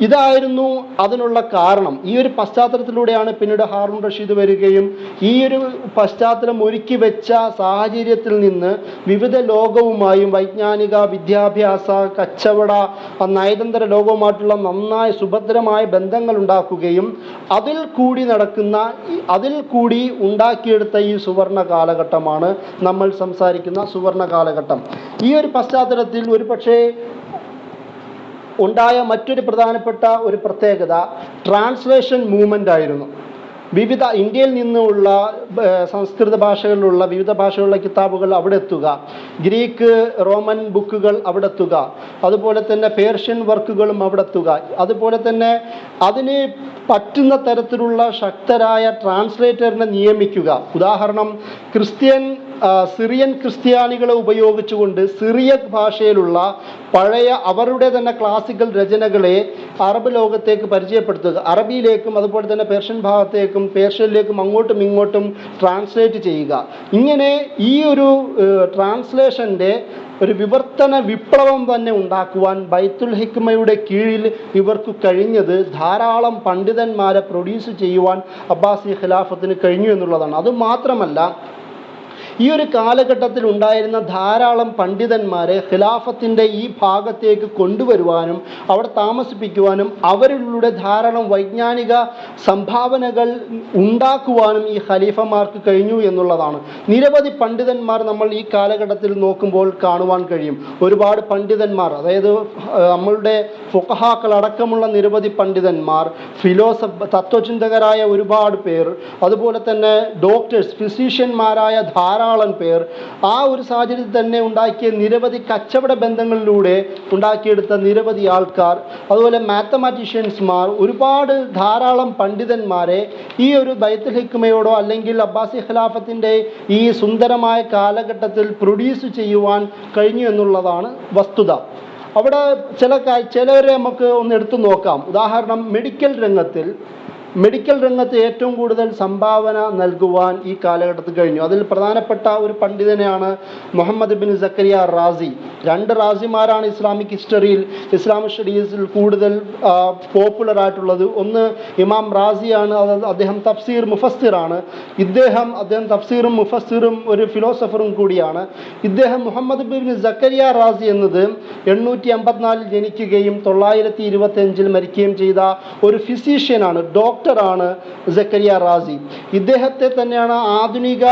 ഇതായിരുന്നു അതിനുള്ള കാരണം. ഈ ഒരു പശ്ചാത്തലത്തിലൂടെയാണ് പിന്നീട് ഹാറൂൺ റഷീദ് വരികയും ഈ ഒരു പശ്ചാത്തലം ഒരുക്കി വെച്ച സാഹചര്യത്തിൽ നിന്ന് വിവിധ ലോകവുമായും വൈജ്ഞാനിക, വിദ്യാഭ്യാസ, കച്ചവട, നയതന്ത്ര ലോകവുമായിട്ടുള്ള നന്നായി സുഭദ്രമായ ബന്ധങ്ങൾ ഉണ്ടാക്കുകയും അതിൽ കൂടി ഉണ്ടാക്കിയെടുത്ത ഈ സുവർണ കാലഘട്ടമാണ് നമ്മൾ സംസാരിക്കുന്ന സുവർണ കാലഘട്ടം. ഈ ഒരു പശ്ചാത്തലത്തിൽ ഒരു പക്ഷേ ഉണ്ടായ മറ്റൊരു പ്രധാനപ്പെട്ട ഒരു പ്രത്യേകത ട്രാൻസ്ലേഷൻ മൂവ്മെൻ്റ് ആയിരുന്നു. വിവിധ ഇന്ത്യയിൽ നിന്നുള്ള സംസ്കൃത ഭാഷകളിലുള്ള വിവിധ ഭാഷകളിലുള്ള കിതാബുകൾ അവിടെ എത്തുക, ഗ്രീക്ക് റോമൻ ബുക്കുകൾ അവിടെ എത്തുക, അതുപോലെ തന്നെ പേർഷ്യൻ വർക്കുകളും അവിടെ എത്തുക, അതുപോലെ തന്നെ അതിന് പറ്റുന്ന തരത്തിലുള്ള ശക്തരായ ട്രാൻസ്ലേറ്ററിനെ നിയമിക്കുക. ഉദാഹരണം, സിറിയൻ ക്രിസ്ത്യാനികളെ ഉപയോഗിച്ചുകൊണ്ട് സിറിയക് ഭാഷയിലുള്ള പഴയ അവരുടെ തന്നെ ക്ലാസിക്കൽ രചനകളെ അറബ് ലോകത്തേക്ക് പരിചയപ്പെടുത്തുക, അറബിയിലേക്കും അതുപോലെ തന്നെ പേർഷ്യൻ ഭാഗത്തേക്കും പേർഷ്യയിലേക്കും അങ്ങോട്ടും ഇങ്ങോട്ടും ട്രാൻസ്ലേറ്റ് ചെയ്യുക. ഇങ്ങനെ ഈ ഒരു ട്രാൻസ്ലേഷൻ്റെ ഒരു വിവർത്തന വിപ്ലവം തന്നെ ഉണ്ടാക്കുവാൻ ബൈത്തുൽ ഹിക്മയുടെ കീഴിൽ ഇവർക്ക് കഴിഞ്ഞത് ധാരാളം പണ്ഡിതന്മാരെ പ്രൊഡ്യൂസ് ചെയ്യുവാൻ അബ്ബാസി ഖിലാഫത്തിന് കഴിഞ്ഞു എന്നുള്ളതാണ്. അതുമാത്രമല്ല, ഈ ഒരു കാലഘട്ടത്തിൽ ഉണ്ടായിരുന്ന ധാരാളം പണ്ഡിതന്മാരെ ഖിലാഫത്തിൻ്റെ ഈ ഭാഗത്തേക്ക് കൊണ്ടുവരുവാനും അവിടെ താമസിപ്പിക്കുവാനും അവരിലൂടെ ധാരാളം വൈജ്ഞാനിക സംഭാവനകൾ ഉണ്ടാക്കുവാനും ഈ ഖലീഫമാർക്ക് കഴിഞ്ഞു എന്നുള്ളതാണ്. നിരവധി പണ്ഡിതന്മാർ നമ്മൾ ഈ കാലഘട്ടത്തിൽ നോക്കുമ്പോൾ കാണുവാൻ കഴിയും. ഒരുപാട് പണ്ഡിതന്മാർ, അതായത് നമ്മളുടെ ഫുഖഹാക്കൾ അടക്കമുള്ള നിരവധി പണ്ഡിതന്മാർ, തത്വചിന്തകരായ ഒരുപാട് പേർ, അതുപോലെ തന്നെ ഡോക്ടേഴ്സ്, ഫിസീഷ്യന്മാരായ ധാരാളം പേർ, ആ ഒരു സാഹചര്യത്തിൽ തന്നെ ഉണ്ടാക്കിയ നിരവധി കച്ചവട ബന്ധങ്ങളിലൂടെ ഉണ്ടാക്കിയെടുത്ത നിരവധി ആൾക്കാർ, അതുപോലെ മാത്തമാറ്റീഷ്യൻസ്മാർ, ഒരുപാട് ധാരാളം പണ്ഡിതന്മാരെ ഈ ഒരു ബൈത്തുൽ ഹിക്മയോടോ അല്ലെങ്കിൽ അബ്ബാസി ഖിലാഫത്തിൻ്റെ ഈ സുന്ദരമായ കാലഘട്ടത്തിൽ പ്രൊഡ്യൂസ് ചെയ്യുവാൻ കഴിഞ്ഞു എന്നുള്ളതാണ് വസ്തുത. അവിടെ ചിലവരെ നമുക്ക് ഒന്ന് എടുത്തു നോക്കാം. ഉദാഹരണം, മെഡിക്കൽ രംഗത്ത് ഏറ്റവും കൂടുതൽ സംഭാവന നൽകുവാൻ ഈ കാലഘട്ടത്തിൽ കഴിഞ്ഞു. അതിൽ പ്രധാനപ്പെട്ട ഒരു പണ്ഡിതനെയാണ് മുഹമ്മദ് ബിൻ സക്കരിയ റാസി. 2 റാസിമാരാണ് ഇസ്ലാമിക് ഹിസ്റ്ററിയിൽ, ഇസ്ലാമിക് സ്റ്റഡീസിൽ കൂടുതൽ പോപ്പുലർ ആയിട്ടുള്ളത്. ഒന്ന് ഇമാം റാസിയാണ്, അദ്ദേഹം തഫ്സീർ മുഫസ്സിറാണ്. അദ്ദേഹം തഫ്സീറും മുഫസ്സിറും ഒരു ഫിലോസഫറും കൂടിയാണ്. ഇദ്ദേഹം മുഹമ്മദ് ബിൻ സക്കരിയ റാസി എന്നത് 854 ജനിക്കുകയും 925 മരിക്കുകയും ചെയ്ത ഒരു ഫിസീഷ്യനാണ്, ഡോക്ടറാണ് സക്കരിയ റാസി. ഇദ്ദേഹത്തെ തന്നെയാണ് ആധുനിക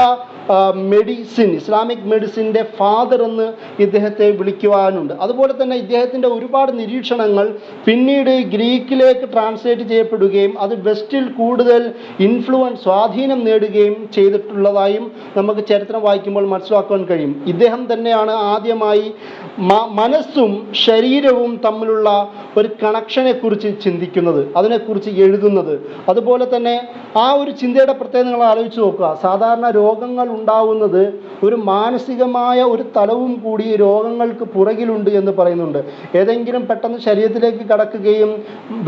ഇസ്ലാമിക് മെഡിസിൻ്റെ ഫാദർ എന്ന് ഇദ്ദേഹത്തെ വിളിക്കുവാനുണ്ട്. അതുപോലെ തന്നെ ഇദ്ദേഹത്തിൻ്റെ ഒരുപാട് നിരീക്ഷണങ്ങൾ പിന്നീട് ഗ്രീക്കിലേക്ക് ട്രാൻസ്ലേറ്റ് ചെയ്യപ്പെടുകയും അത് വെസ്റ്റിൽ കൂടുതൽ സ്വാധീനം നേടുകയും ചെയ്തിട്ടുള്ളതായും നമുക്ക് ചരിത്രം വായിക്കുമ്പോൾ മനസ്സിലാക്കാൻ കഴിയും. ഇദ്ദേഹം തന്നെയാണ് ആദ്യമായി മനസ്സും ശരീരവും തമ്മിലുള്ള ഒരു കണക്ഷനെ കുറിച്ച് ചിന്തിക്കുന്നത്, അതിനെക്കുറിച്ച് എഴുതുന്നത്. അതുപോലെ തന്നെ ആ ഒരു ചിന്തയുടെ പ്രത്യേകത നിങ്ങൾ ആലോചിച്ച് നോക്കുക. സാധാരണ രോഗങ്ങൾ ഉണ്ടാവുന്നത് ഒരു മാനസികമായ ഒരു തലവും കൂടി രോഗങ്ങൾക്ക് പുറകിലുണ്ട് എന്ന് പറയുന്നുണ്ട്. ഏതെങ്കിലും പെട്ടെന്ന് ശരീരത്തിലേക്ക് കടക്കുകയും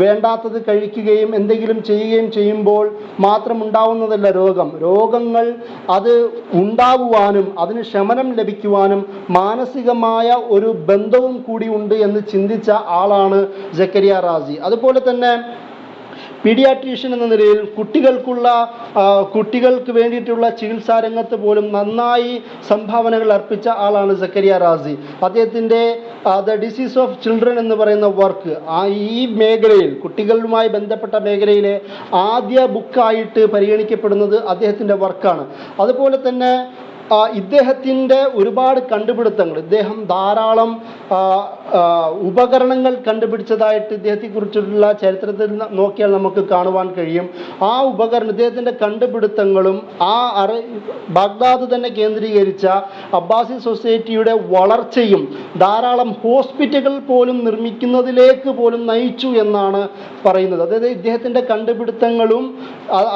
വേണ്ടാത്തത് കഴിക്കുകയും എന്തെങ്കിലും ചെയ്യുകയും ചെയ്യുമ്പോൾ മാത്രം ഉണ്ടാവുന്നതല്ല രോഗങ്ങൾ അത് ഉണ്ടാവുവാനും അതിന് ശമനം ലഭിക്കുവാനും മാനസികമായ ഒരു ബന്ധവും കൂടി ഉണ്ട് എന്ന് ചിന്തിച്ച ആളാണ് സക്കരിയ റാസി. അതുപോലെ തന്നെ പീഡിയാട്രീഷ്യൻ എന്ന നിലയിൽ കുട്ടികൾക്ക് വേണ്ടിയിട്ടുള്ള ചികിത്സാ രംഗത്ത് പോലും നന്നായി സംഭാവനകൾ അർപ്പിച്ച ആളാണ് സക്കരിയ റാസി. അദ്ദേഹത്തിൻ്റെ ദ ഡിസീസ് ഓഫ് ചിൽഡ്രൻ എന്ന് പറയുന്ന വർക്ക് ഈ മേഖലയിൽ, കുട്ടികളുമായി ബന്ധപ്പെട്ട മേഖലയിലെ ആദ്യ ബുക്കായിട്ട് പരിഗണിക്കപ്പെടുന്നത് അദ്ദേഹത്തിൻ്റെ വർക്കാണ്. അതുപോലെ തന്നെ ഇദ്ദേഹത്തിൻ്റെ ഒരുപാട് കണ്ടുപിടുത്തങ്ങൾ, ഇദ്ദേഹം ധാരാളം ഉപകരണങ്ങൾ കണ്ടുപിടിച്ചതായിട്ട് ഇദ്ദേഹത്തെക്കുറിച്ചുള്ള ചരിത്രത്തിൽ നോക്കിയാൽ നമുക്ക് കാണുവാൻ കഴിയും. ആ ഇദ്ദേഹത്തിൻ്റെ കണ്ടുപിടുത്തങ്ങളും ബാഗ്ദാദ് തന്നെ കേന്ദ്രീകരിച്ച അബ്ബാസി സൊസൈറ്റിയുടെ വളർച്ചയും ധാരാളം ഹോസ്പിറ്റലുകൾ പോലും നിർമ്മിക്കുന്നതിലേക്ക് പോലും നയിച്ചു എന്നാണ് പറയുന്നത്. അതായത് ഇദ്ദേഹത്തിൻ്റെ കണ്ടുപിടുത്തങ്ങളും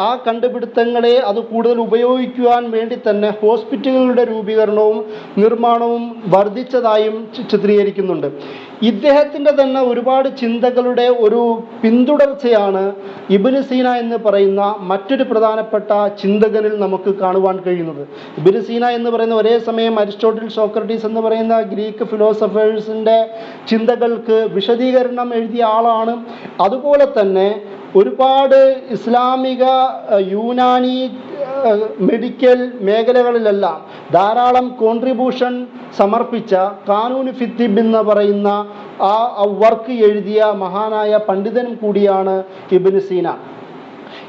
ആ കണ്ടുപിടുത്തങ്ങളെ അത് കൂടുതൽ ഉപയോഗിക്കുവാൻ വേണ്ടി തന്നെ ഹോസ്പിറ്റലുകളുടെ രൂപീകരണവും നിർമ്മാണവും വർദ്ധിച്ചതായും ചിത്രീകരിക്കുന്നുണ്ട്. ഇദ്ദേഹത്തിൻ്റെ തന്നെ ഒരുപാട് ചിന്തകളുടെ ഒരു പിന്തുടർച്ചയാണ് ഇബ്നു സീന എന്ന് പറയുന്ന മറ്റൊരു പ്രധാനപ്പെട്ട ചിന്തകനിൽ നമുക്ക് കാണുവാൻ കഴിയുന്നത്. ഇബ്നു സീന എന്ന് പറയുന്ന ഒരേ സമയം അരിസ്റ്റോട്ടിൽ, സോക്രട്ടീസ് എന്ന് പറയുന്ന ഗ്രീക്ക് ഫിലോസഫേഴ്സിൻ്റെ ചിന്തകൾക്ക് വിശദീകരണം എഴുതിയ ആളാണ്. അതുപോലെ തന്നെ ഒരുപാട് ഇസ്ലാമിക യൂനാനി മെഡിക്കൽ മേഖലകളിലെല്ലാം ധാരാളം കോൺട്രിബ്യൂഷൻ സമർപ്പിച്ച ഖാനൂൻ ഫി തിബ് എന്ന് പറയുന്ന ആ വർക്ക് എഴുതിയ മഹാനായ പണ്ഡിതനും കൂടിയാണ് ഇബ്നു സീന.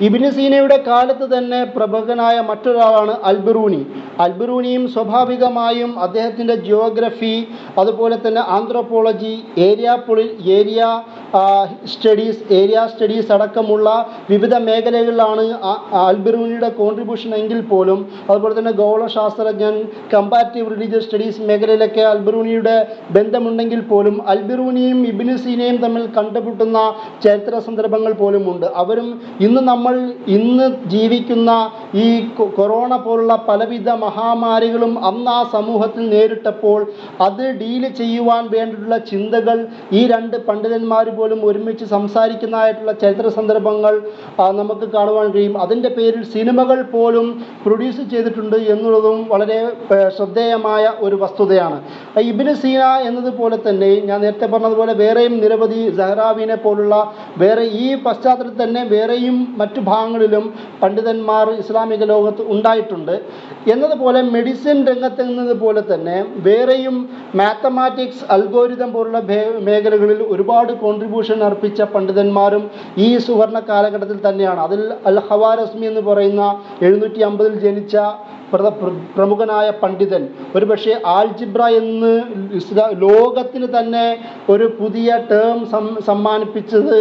ഇബ്നു സീനയുടെ കാലത്ത് തന്നെ പ്രമുഖനായ മറ്റൊരാളാണ് അൽബിറൂനി. അൽബിറൂനിയും സ്വാഭാവികമായും അദ്ദേഹത്തിൻ്റെ ജിയോഗ്രഫി, അതുപോലെ തന്നെ ആന്ത്രോപോളജി, ഏരിയ സ്റ്റഡീസ് അടക്കമുള്ള വിവിധ മേഖലകളിലാണ് അൽബിറൂനിയുടെ കോൺട്രിബ്യൂഷൻ എങ്കിൽ പോലും, അതുപോലെ തന്നെ ഗോളശാസ്ത്രജ്ഞൻ, കമ്പാരിറ്റീവ് റിലീജിയസ് സ്റ്റഡീസ് മേഖലയിലൊക്കെ അൽബിറൂനിയുടെ ബന്ധമുണ്ടെങ്കിൽ പോലും അൽബിറൂനിയും ഇബ്നു സീനയും തമ്മിൽ കണ്ടുമുട്ടുന്ന ചരിത്ര സന്ദർഭങ്ങൾ പോലുമുണ്ട്. അവരും ഇന്ന് ജീവിക്കുന്ന ഈ കൊറോണ പോലുള്ള പലവിധ മഹാമാരികളും അന്ന് ആ സമൂഹത്തിൽ നേരിട്ടപ്പോൾ അത് ഡീല് ചെയ്യുവാൻ വേണ്ടിയിട്ടുള്ള ചിന്തകൾ ഈ രണ്ട് പണ്ഡിതന്മാർ പോലും ഒരുമിച്ച് സംസാരിക്കുന്നതായിട്ടുള്ള ചരിത്ര സന്ദർഭങ്ങൾ നമുക്ക് കാണുവാൻ കഴിയും. അതിൻ്റെ പേരിൽ സിനിമകൾ പോലും പ്രൊഡ്യൂസ് ചെയ്തിട്ടുണ്ട് എന്നുള്ളതും വളരെ ശ്രദ്ധേയമായ ഒരു വസ്തുതയാണ്. ഇബ്നു സീന എന്നതുപോലെ തന്നെ ഞാൻ നേരത്തെ പറഞ്ഞതുപോലെ വേറെയും നിരവധി സഹ്റാവിനെ പോലുള്ള വേറെ ഈ പശ്ചാത്തലത്തിൽ തന്നെ വേറെയും മറ്റു ഭാഗങ്ങളിലും പണ്ഡിതന്മാർ ഇസ്ലാമിക ലോകത്ത് ഉണ്ടായിട്ടുണ്ട്. എന്നതുപോലെ മെഡിസിൻ രംഗത്ത് എന്നതുപോലെ തന്നെ വേറെയും മാത്തമാറ്റിക്സ്, അൽഗോരിതം പോലുള്ള മേഖലകളിൽ ഒരുപാട് കോൺട്രിബ്യൂഷൻ അർപ്പിച്ച പണ്ഡിതന്മാരും ഈ സുവർണ കാലഘട്ടത്തിൽ തന്നെയാണ്. അതിൽ അൽ ഖവാരിസ്മി എന്ന് പറയുന്ന 750 ജനിച്ച പ്രമുഖനായ പണ്ഡിതൻ, ഒരുപക്ഷെ ആൽജിബ്ര എന്ന് ലോകത്തിന് തന്നെ ഒരു പുതിയ ടേം സമ്മാനിപ്പിച്ചത്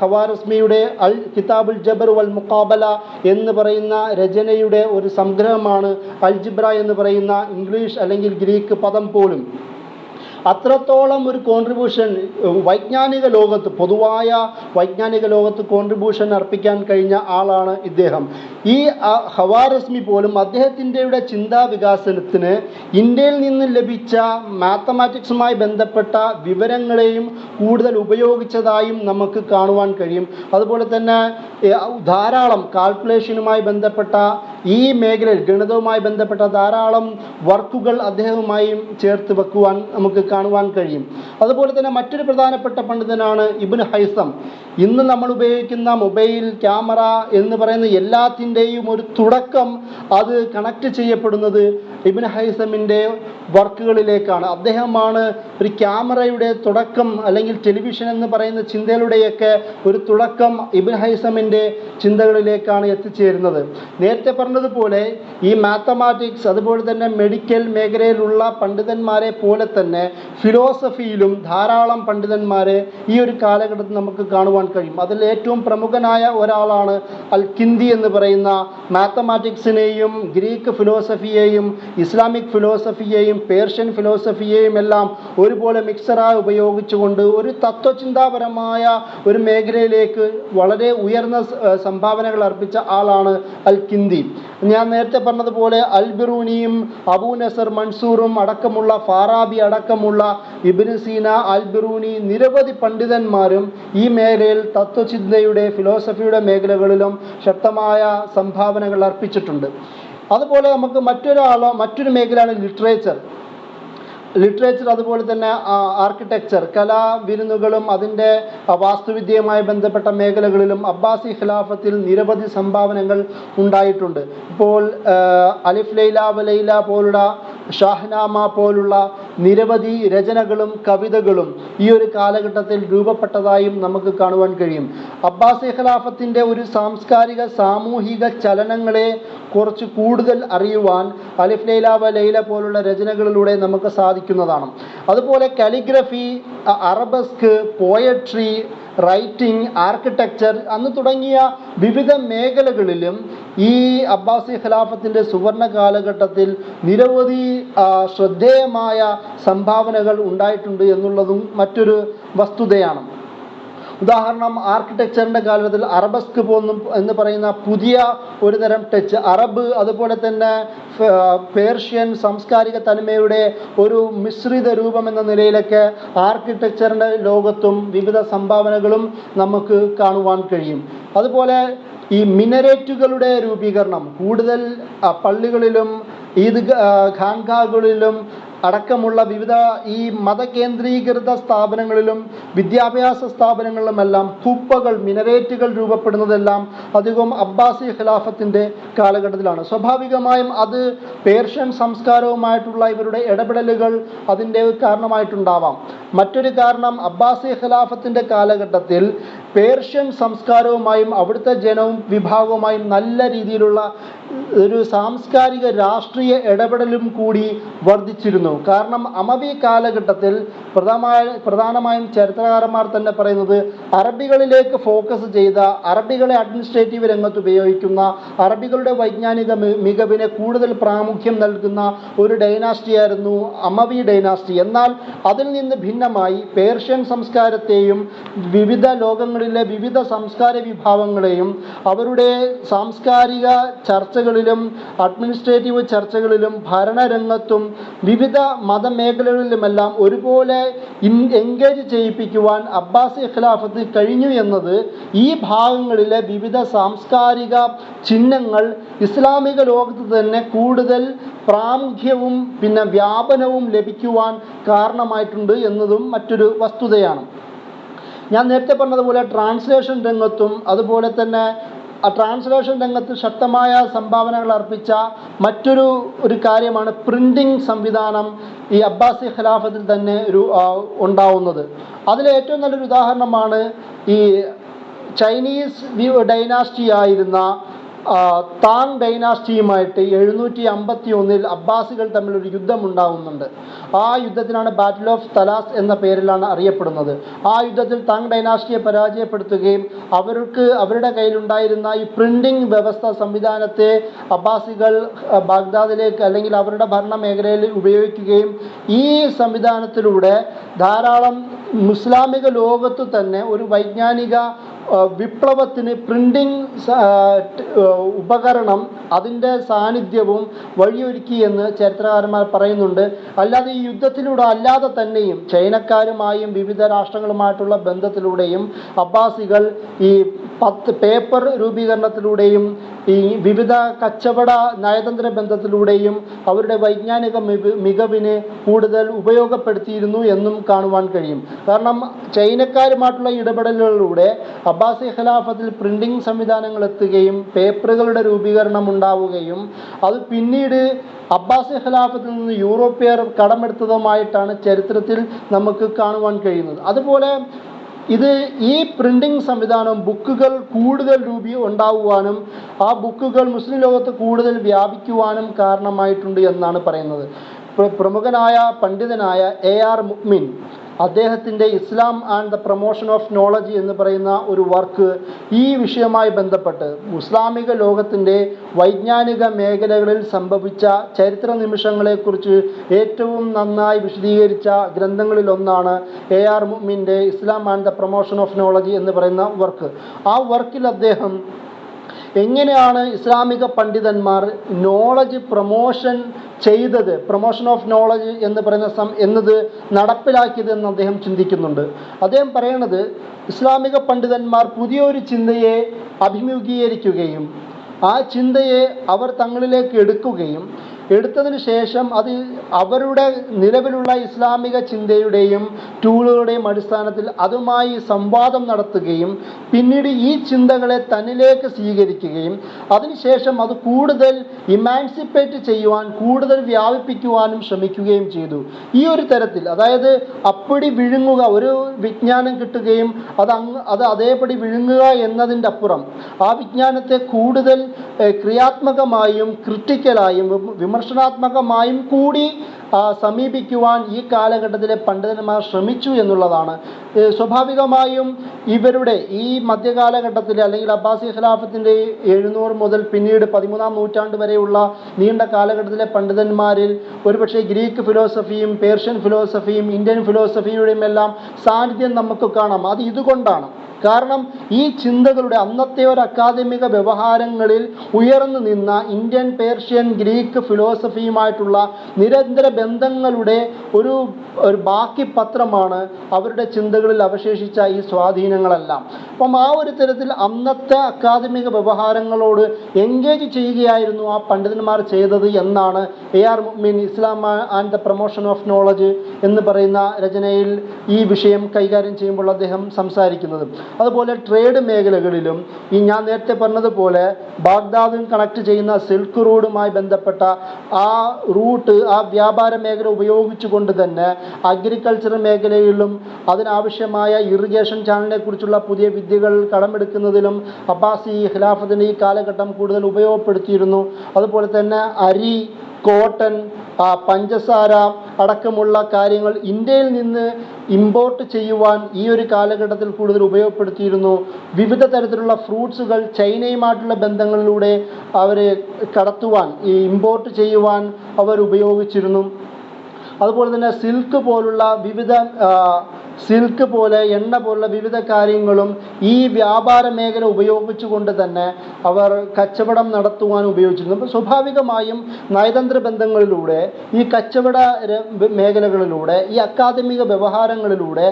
ഖവാരിസ്മിയുടെ അൽ കിതാബുൽ ജബർ വൽ മുഖാബല എന്ന് പറയുന്ന രചനയുടെ ഒരു സംഗ്രഹമാണ് അൽജിബ്ര എന്ന് പറയുന്ന ഇംഗ്ലീഷ് അല്ലെങ്കിൽ ഗ്രീക്ക് പദം പോലും. അത്രത്തോളം ഒരു കോൺട്രിബ്യൂഷൻ പൊതുവായ വൈജ്ഞാനിക ലോകത്ത് കോൺട്രിബ്യൂഷൻ അർപ്പിക്കാൻ കഴിഞ്ഞ ആളാണ് ഇദ്ദേഹം. ഈ ഖവാരിസ്മി പോലും അദ്ദേഹത്തിൻ്റെ ചിന്താ വികാസനത്തിന് ഇന്ത്യയിൽ നിന്ന് ലഭിച്ച മാത്തമാറ്റിക്സുമായി ബന്ധപ്പെട്ട വിവരങ്ങളെയും കൂടുതൽ ഉപയോഗിച്ചതായും നമുക്ക് കാണുവാൻ കഴിയും. അതുപോലെ തന്നെ ധാരാളം കാൽക്കുലേഷനുമായി ബന്ധപ്പെട്ട ഈ മേഖലയിൽ ഗണിതവുമായി ബന്ധപ്പെട്ട ധാരാളം വർക്കുകൾ അദ്ദേഹവുമായും ചേർത്ത് വെക്കുവാൻ നമുക്ക് കാണുവാൻ കഴിയും. അതുപോലെ തന്നെ മറ്റൊരു പ്രധാനപ്പെട്ട പണ്ഡിതനാണ് ഇബ്നു ഹൈസം. ഇന്ന് നമ്മൾ ഉപയോഗിക്കുന്ന മൊബൈൽ ക്യാമറ എന്ന് പറയുന്ന എല്ലാത്തിൻ്റെയും ഒരു തുടക്കം അത് കണക്ട് ചെയ്യപ്പെടുന്നത് ഇബ്നു ഹൈസമിൻ്റെ വർക്കുകളിലേക്കാണ്. അദ്ദേഹമാണ് ഒരു ക്യാമറയുടെ തുടക്കം അല്ലെങ്കിൽ ടെലിവിഷൻ എന്ന് പറയുന്ന ചിന്തകളുടെയൊക്കെ ഒരു തുടക്കം ഇബ്നു ഹൈസമിൻ്റെ ചിന്തകളിലേക്കാണ് എത്തിച്ചേരുന്നത്. നേരത്തെ പറഞ്ഞതുപോലെ ഈ മാത്തമാറ്റിക്സ് അതുപോലെ തന്നെ മെഡിക്കൽ മേഖലയിലുള്ള പണ്ഡിതന്മാരെ പോലെ തന്നെ ഫിലോസഫിയിലും ധാരാളം പണ്ഡിതന്മാരെ ഈ ഒരു കാലഘട്ടത്തിൽ നമുക്ക് കാണുവാൻ കഴിയും. അതിൽ ഏറ്റവും പ്രമുഖനായ ഒരാളാണ് അൽ കിന്ദി എന്ന് പറയുന്ന മാത്തമാറ്റിക്സിനെയും ഗ്രീക്ക് ഫിലോസഫിയെയും ഇസ്ലാമിക് ഫിലോസഫിയെയും പേർഷ്യൻ ഫിലോസഫിയെയും എല്ലാം ഒരുപോലെ മിക്സറായി ഉപയോഗിച്ചുകൊണ്ട് ഒരു തത്വചിന്താപരമായ ഒരു മേഖലയിലേക്ക് വളരെ ഉയർന്ന സംഭാവനകൾ അർപ്പിച്ച ആളാണ് അൽ കിന്ദി. ഞാൻ നേരത്തെ പറഞ്ഞതുപോലെ അൽബിറൂനിയും അബൂ നസർ മൻസൂറും അടക്കമുള്ള ഫാറാബി അടക്കമുള്ള ഇബ്നു സീന, അൽബിറൂനി നിരവധി പണ്ഡിതന്മാരും ഈ മേഖലയിൽ തത്വചിന്തയുടെ ഫിലോസഫിയുടെ മേഖലകളിലും ശക്തമായ സംഭാവനകൾ അർപ്പിച്ചിട്ടുണ്ട്. അതുപോലെ നമുക്ക് മറ്റൊരു മേഖലയാണ് ലിറ്ററേച്ചർ അതുപോലെ തന്നെ ആർക്കിടെക്ചർ, കലാവിരുന്നുകളും അതിൻ്റെ വാസ്തുവിദ്യയുമായി ബന്ധപ്പെട്ട മേഖലകളിലും അബ്ബാസി ഖിലാഫത്തിൽ നിരവധി സംഭാവനകൾ ഉണ്ടായിട്ടുണ്ട്. ഇപ്പോൾ അലിഫ് ലൈല വലൈല പോലുള്ള ഷാഹ്നാമ പോലുള്ള നിരവധി രചനകളും കവിതകളും ഈ ഒരു കാലഘട്ടത്തിൽ രൂപപ്പെട്ടതായും നമുക്ക് കാണുവാൻ കഴിയും. അബ്ബാസി ഖിലാഫത്തിൻ്റെ ഒരു സാംസ്കാരിക സാമൂഹിക ചലനങ്ങളെ കുറച്ച് കൂടുതൽ അറിയുവാൻ അലിഫ് ലൈല വലൈല പോലുള്ള രചനകളിലൂടെ നമുക്ക് സാധിക്കുന്നതാണ്. അതുപോലെ കാലിഗ്രഫി, അറബസ്ക്, പോയട്രി, റൈറ്റിംഗ്, ആർക്കിടെക്ചർ അന്ന് തുടങ്ങിയ വിവിധ മേഖലകളിലും ഈ അബ്ബാസി ഖിലാഫത്തിൻ്റെ സുവർണ കാലഘട്ടത്തിൽ നിരവധി ശ്രദ്ധേയമായ സംഭാവനകൾ ഉണ്ടായിട്ടുണ്ട് എന്നുള്ളതും മറ്റൊരു വസ്തുതയാണ്. ഉദാഹരണം, ആർക്കിടെക്ചറിൻ്റെ കാലഘട്ടത്തിൽ അറബസ്ക് എന്ന് പറയുന്ന പുതിയ ഒരു തരം ടച്ച്, അറബ് അതുപോലെ തന്നെ പേർഷ്യൻ സാംസ്കാരിക തനിമയുടെ ഒരു മിശ്രിത രൂപം എന്ന നിലയിലൊക്കെ ആർക്കിടെക്ചറിൻ്റെ ലോകത്തും വിവിധ സംഭാവനകളും നമുക്ക് കാണുവാൻ കഴിയും. അതുപോലെ ഈ മിനറേറ്റുകളുടെ രൂപീകരണം കൂടുതൽ പള്ളികളിലും ഈദ് ഖാൻഖാകളിലും അടക്കമുള്ള വിവിധ ഈ മതകേന്ദ്രീകൃത സ്ഥാപനങ്ങളിലും വിദ്യാഭ്യാസ സ്ഥാപനങ്ങളിലുമെല്ലാം കുബ്ബകൾ, മിനറേറ്റുകൾ രൂപപ്പെടുന്നതെല്ലാം അധികവും അബ്ബാസി ഖിലാഫത്തിൻ്റെ കാലഘട്ടത്തിലാണ്. സ്വാഭാവികമായും അത് പേർഷ്യൻ സംസ്കാരവുമായിട്ടുള്ള ഇവരുടെ ഇടപെടലുകൾ അതിൻ്റെ കാരണമായിട്ടുണ്ടാവാം. മറ്റൊരു കാരണം, അബ്ബാസി ഖിലാഫത്തിൻ്റെ കാലഘട്ടത്തിൽ പേർഷ്യൻ സംസ്കാരവുമായും അവിടുത്തെ ജനവും വിഭാഗവുമായും നല്ല രീതിയിലുള്ള ഒരു സാംസ്കാരിക രാഷ്ട്രീയ ഇടപെടലും കൂടി വർദ്ധിച്ചിരുന്നു. കാരണം അമവി കാലഘട്ടത്തിൽ പ്രധാനമായും ചരിത്രകാരന്മാർ തന്നെ പറയുന്നത് അറബികളിലേക്ക് ഫോക്കസ് ചെയ്ത, അറബികളെ അഡ്മിനിസ്ട്രേറ്റീവ് രംഗത്ത് ഉപയോഗിക്കുന്ന, അറബികളുടെ വൈജ്ഞാനിക മികവിനെ കൂടുതൽ പ്രാമുഖ്യം നൽകുന്ന ഒരു ഡൈനാസ്റ്റിയായിരുന്നു അമവി ഡൈനാസ്റ്റി. എന്നാൽ അതിൽ നിന്ന് ഭിന്നമായി പേർഷ്യൻ സംസ്കാരത്തെയും വിവിധ ലോകങ്ങളിലെ വിവിധ സംസ്കാര വിഭാഗങ്ങളെയും അവരുടെ സാംസ്കാരിക ചർച്ചകളിലും അഡ്മിനിസ്ട്രേറ്റീവ് ചർച്ചകളിലും ഭരണരംഗത്തും വിവിധ മതമേഖലകളിലുമെല്ലാം ഒരുപോലെ എൻഗേജ് ചെയ്യിപ്പിക്കുവാൻ അബ്ബാസി ഖിലാഫത്ത് കഴിഞ്ഞു എന്നത് ഈ ഭാഗങ്ങളിലെ വിവിധ സാംസ്കാരിക ചിഹ്നങ്ങൾ ഇസ്ലാമിക ലോകത്ത് തന്നെ കൂടുതൽ പ്രാമുഖ്യവും പിന്നെ വ്യാപനവും ലഭിക്കുവാൻ കാരണമായിട്ടുണ്ട് എന്നതും മറ്റൊരു വസ്തുതയാണ്. ഞാൻ നേരത്തെ പറഞ്ഞതുപോലെ ട്രാൻസ്ലേഷൻ രംഗത്തും അതുപോലെ തന്നെ ട്രാൻസ്ലേഷൻ രംഗത്ത് ശക്തമായ സംഭാവനകൾ അർപ്പിച്ച മറ്റൊരു കാര്യമാണ് പ്രിന്റിംഗ് സംവിധാനം ഈ അബ്ബാസി ഖിലാഫത്തിൽ തന്നെ ഉണ്ടാവുന്നത്. അതിലെ ഏറ്റവും നല്ലൊരു ഉദാഹരണമാണ് ഈ ചൈനീസ് ഡൈനാസ്റ്റി ആയിരുന്ന താങ് ഡൈനാസ്റ്റിയുമായിട്ട് 751 അബ്ബാസികൾ തമ്മിലൊരു യുദ്ധം ഉണ്ടാകുന്നുണ്ട്. ആ യുദ്ധത്തിനാണ് ബാറ്റിൽ ഓഫ് തലാസ് എന്ന പേരിലാണ് അറിയപ്പെടുന്നത്. ആ യുദ്ധത്തിൽ താങ് ഡൈനാസ്റ്റിയെ പരാജയപ്പെടുത്തുകയും അവരുടെ കയ്യിലുണ്ടായിരുന്ന ഈ പ്രിന്റിംഗ് വ്യവസ്ഥ സംവിധാനത്തെ അബ്ബാസികൾ ബാഗ്ദാദിലേക്ക് അല്ലെങ്കിൽ അവരുടെ ഭരണ മേഖലയിൽ ഉപയോഗിക്കുകയും ഈ സംവിധാനത്തിലൂടെ ധാരാളം മുസ്ലാമിക ലോകത്തു തന്നെ ഒരു വൈജ്ഞാനിക വിപ്ലവത്തിന് പ്രിന്റിംഗ് ഉപകരണം അതിൻ്റെ സാന്നിധ്യവും വഴിയൊരുക്കി എന്ന് ചരിത്രകാരന്മാർ പറയുന്നുണ്ട്. അല്ലാതെ ഈ യുദ്ധത്തിലൂടെ അല്ലാതെ തന്നെയും ചൈനക്കാരുമായും വിവിധ രാഷ്ട്രങ്ങളുമായിട്ടുള്ള ബന്ധത്തിലൂടെയും അബ്ബാസികൾ ഈ പേപ്പർ രൂപീകരണത്തിലൂടെയും ഈ വിവിധ കച്ചവട നയതന്ത്ര ബന്ധത്തിലൂടെയും അവരുടെ വൈജ്ഞാനിക മികവിനെ കൂടുതൽ ഉപയോഗപ്പെടുത്തിയിരുന്നു എന്നും കാണുവാൻ കഴിയും. കാരണം ചൈനക്കാരുമായിട്ടുള്ള ഇടപെടലുകളിലൂടെ അബ്ബാസി ഖിലാഫത്തിൽ പ്രിന്റിംഗ് സംവിധാനങ്ങൾ എത്തുകയും പേപ്പറുകളുടെ രൂപീകരണം ഉണ്ടാവുകയും അത് പിന്നീട് അബ്ബാസി ഖിലാഫത്തിൽ നിന്ന് യൂറോപ്യർ കടമെടുത്തതുമായിട്ടാണ് ചരിത്രത്തിൽ നമുക്ക് കാണുവാൻ കഴിയുന്നത്. അതുപോലെ ഈ പ്രിന്റിംഗ് സംവിധാനം ബുക്കുകൾ കൂടുതൽ ഉണ്ടാവുവാനും ആ ബുക്കുകൾ മുസ്ലിം ലോകത്ത് കൂടുതൽ വ്യാപിക്കുവാനും കാരണമായിട്ടുണ്ട് എന്നാണ് പറയുന്നത്. പ്രമുഖനായ പണ്ഡിതനായ AR മുഅ്മിൻ അദ്ദേഹത്തിൻ്റെ ഇസ്ലാം and the promotion of knowledge എന്ന് പറയുന്ന ഒരു വർക്ക് ഈ വിഷയവുമായി ബന്ധപ്പെട്ട് മുസ്ലാമിക ലോകത്തിൻ്റെ വൈജ്ഞാനിക മേഖലകളിൽ സംഭവിച്ച ചരിത്ര നിമിഷങ്ങളെക്കുറിച്ച് ഏറ്റവും നന്നായി വിശദീകരിച്ച ഗ്രന്ഥങ്ങളിലൊന്നാണ് AR മുഅ്മിൻ്റെ Islam and the promotion of knowledge എന്ന് പറയുന്ന വർക്ക്. ആ വർക്കിൽ അദ്ദേഹം എങ്ങനെയാണ് ഇസ്ലാമിക പണ്ഡിതന്മാർ നോളജ് പ്രൊമോഷൻ ചെയ്തത്, പ്രൊമോഷൻ ഓഫ് നോളജ് എന്ന് പറയുന്ന എന്നത് നടപ്പിലാക്കിയതെന്ന് അദ്ദേഹം ചിന്തിക്കുന്നുണ്ട്. അദ്ദേഹം പറയണത് ഇസ്ലാമിക പണ്ഡിതന്മാർ പുതിയൊരു ചിന്തയെ അഭിമുഖീകരിക്കുകയും ആ ചിന്തയെ അവർ തങ്ങളിലേക്ക് എടുത്തതിന് ശേഷം അത് അവരുടെ നിലവിലുള്ള ഇസ്ലാമിക ചിന്തയുടെയും ടൂളുകളുടെയും അടിസ്ഥാനത്തിൽ അതുമായി സംവാദം നടത്തുകയും പിന്നീട് ഈ ചിന്തകളെ തന്നിലേക്ക് സ്വീകരിക്കുകയും അതിനുശേഷം അത് കൂടുതൽ ഇമാൻസിപ്പേറ്റ് ചെയ്യുവാൻ, കൂടുതൽ വ്യാപിപ്പിക്കുവാനും ശ്രമിക്കുകയും ചെയ്തു. ഈ ഒരു തരത്തിൽ, അതായത് അപ്പടി വിഴുങ്ങുക, ഒരു വിജ്ഞാനം കിട്ടുകയും അത് അതേപടി വിഴുങ്ങുക എന്നതിൻ്റെ അപ്പുറം ആ വിജ്ഞാനത്തെ കൂടുതൽ ക്രിയാത്മകമായും ക്രിട്ടിക്കലായും വിമർശനാത്മകമായും കൂടി സമീപിക്കുവാൻ ഈ കാലഘട്ടത്തിലെ പണ്ഡിതന്മാർ ശ്രമിച്ചു എന്നുള്ളതാണ്. സ്വാഭാവികമായും ഇവരുടെ ഈ മധ്യകാലഘട്ടത്തിലെ അല്ലെങ്കിൽ അബ്ബാസി ഖിലാഫത്തിൻ്റെ 700 മുതൽ പിന്നീട് 13-ാം നൂറ്റാണ്ട് വരെയുള്ള നീണ്ട കാലഘട്ടത്തിലെ പണ്ഡിതന്മാരിൽ ഒരുപക്ഷെ ഗ്രീക്ക് ഫിലോസഫിയും പേർഷ്യൻ ഫിലോസഫിയും ഇന്ത്യൻ ഫിലോസഫിയുടെയും എല്ലാം സാന്നിധ്യം നമുക്ക് കാണാം. അത് ഇതുകൊണ്ടാണ്. കാരണം ഈ ചിന്തകളുടെ അന്നത്തെ ഒരു അക്കാദമിക വ്യവഹാരങ്ങളിൽ ഉയർന്നു നിന്ന ഇന്ത്യൻ, പേർഷ്യൻ, ഗ്രീക്ക് ഫിലോസഫിയുമായിട്ടുള്ള നിരന്തര ബന്ധങ്ങളുടെ ഒരു ഒരു ബാക്കി പത്രമാണ് അവരുടെ ചിന്തകളിൽ അവശേഷിച്ച ഈ സ്വാധീനങ്ങളെല്ലാം. അപ്പം ആ ഒരു തരത്തിൽ അന്നത്തെ അക്കാദമിക വ്യവഹാരങ്ങളോട് എൻഗേജ് ചെയ്യുകയായിരുന്നു ആ പണ്ഡിതന്മാർ ചെയ്തത് എന്നാണ് AR മുഅ്മിൻ ഇസ്ലാം and the promotion of knowledge എന്ന് പറയുന്ന രചനയിൽ ഈ വിഷയം കൈകാര്യം ചെയ്യുമ്പോൾ അദ്ദേഹം സംസാരിക്കുന്നത്. അതുപോലെ ട്രേഡ് മേഖലകളിലും ഈ ഞാൻ നേരത്തെ പറഞ്ഞതുപോലെ ബാഗ്ദാദും കണക്ട് ചെയ്യുന്ന സിൽക്ക് റോഡുമായി ബന്ധപ്പെട്ട ആ റൂട്ട്, ആ വ്യാപാര മേഖല ഉപയോഗിച്ചുകൊണ്ട് തന്നെ അഗ്രികൾച്ചറൽ മേഖലയിലും അതിനാവശ്യമായ ഇറിഗേഷൻ ചാനലിനെ കുറിച്ചുള്ള പുതിയ വിദ്യകൾ കടമെടുക്കുന്നതിലും അബ്ബാസി ഖിലാഫത്തിൻ്റെ ഈ കാലഘട്ടം കൂടുതൽ ഉപയോഗപ്പെടുത്തിയിരുന്നു. അതുപോലെ തന്നെ അരി, കോട്ടൺ, പഞ്ചസാര അടക്കമുള്ള കാര്യങ്ങൾ ഇന്ത്യയിൽ നിന്ന് ഇമ്പോർട്ട് ചെയ്യുവാൻ ഈ ഒരു കാലഘട്ടത്തിൽ കൂടുതൽ ഉപയോഗപ്പെടുത്തിയിരുന്നു. വിവിധ തരത്തിലുള്ള ഫ്രൂട്ട്സുകൾ ചൈനയുമായിട്ടുള്ള ബന്ധങ്ങളിലൂടെ അവരെ കടത്തുവാൻ, ഈ ഇമ്പോർട്ട് ചെയ്യുവാൻ അവർ ഉപയോഗിച്ചിരുന്നു. അതുപോലെ തന്നെ സിൽക്ക് പോലെ എണ്ണ പോലുള്ള വിവിധ കാര്യങ്ങളും ഈ വ്യാപാര മേഖല ഉപയോഗിച്ചുകൊണ്ട് തന്നെ അവർ കച്ചവടം നടത്തുവാൻ ഉപയോഗിച്ചിരുന്നു. അപ്പോൾ സ്വാഭാവികമായും നയതന്ത്ര ബന്ധങ്ങളിലൂടെ, ഈ കച്ചവട മേഖലകളിലൂടെ, ഈ അക്കാദമിക വ്യവഹാരങ്ങളിലൂടെ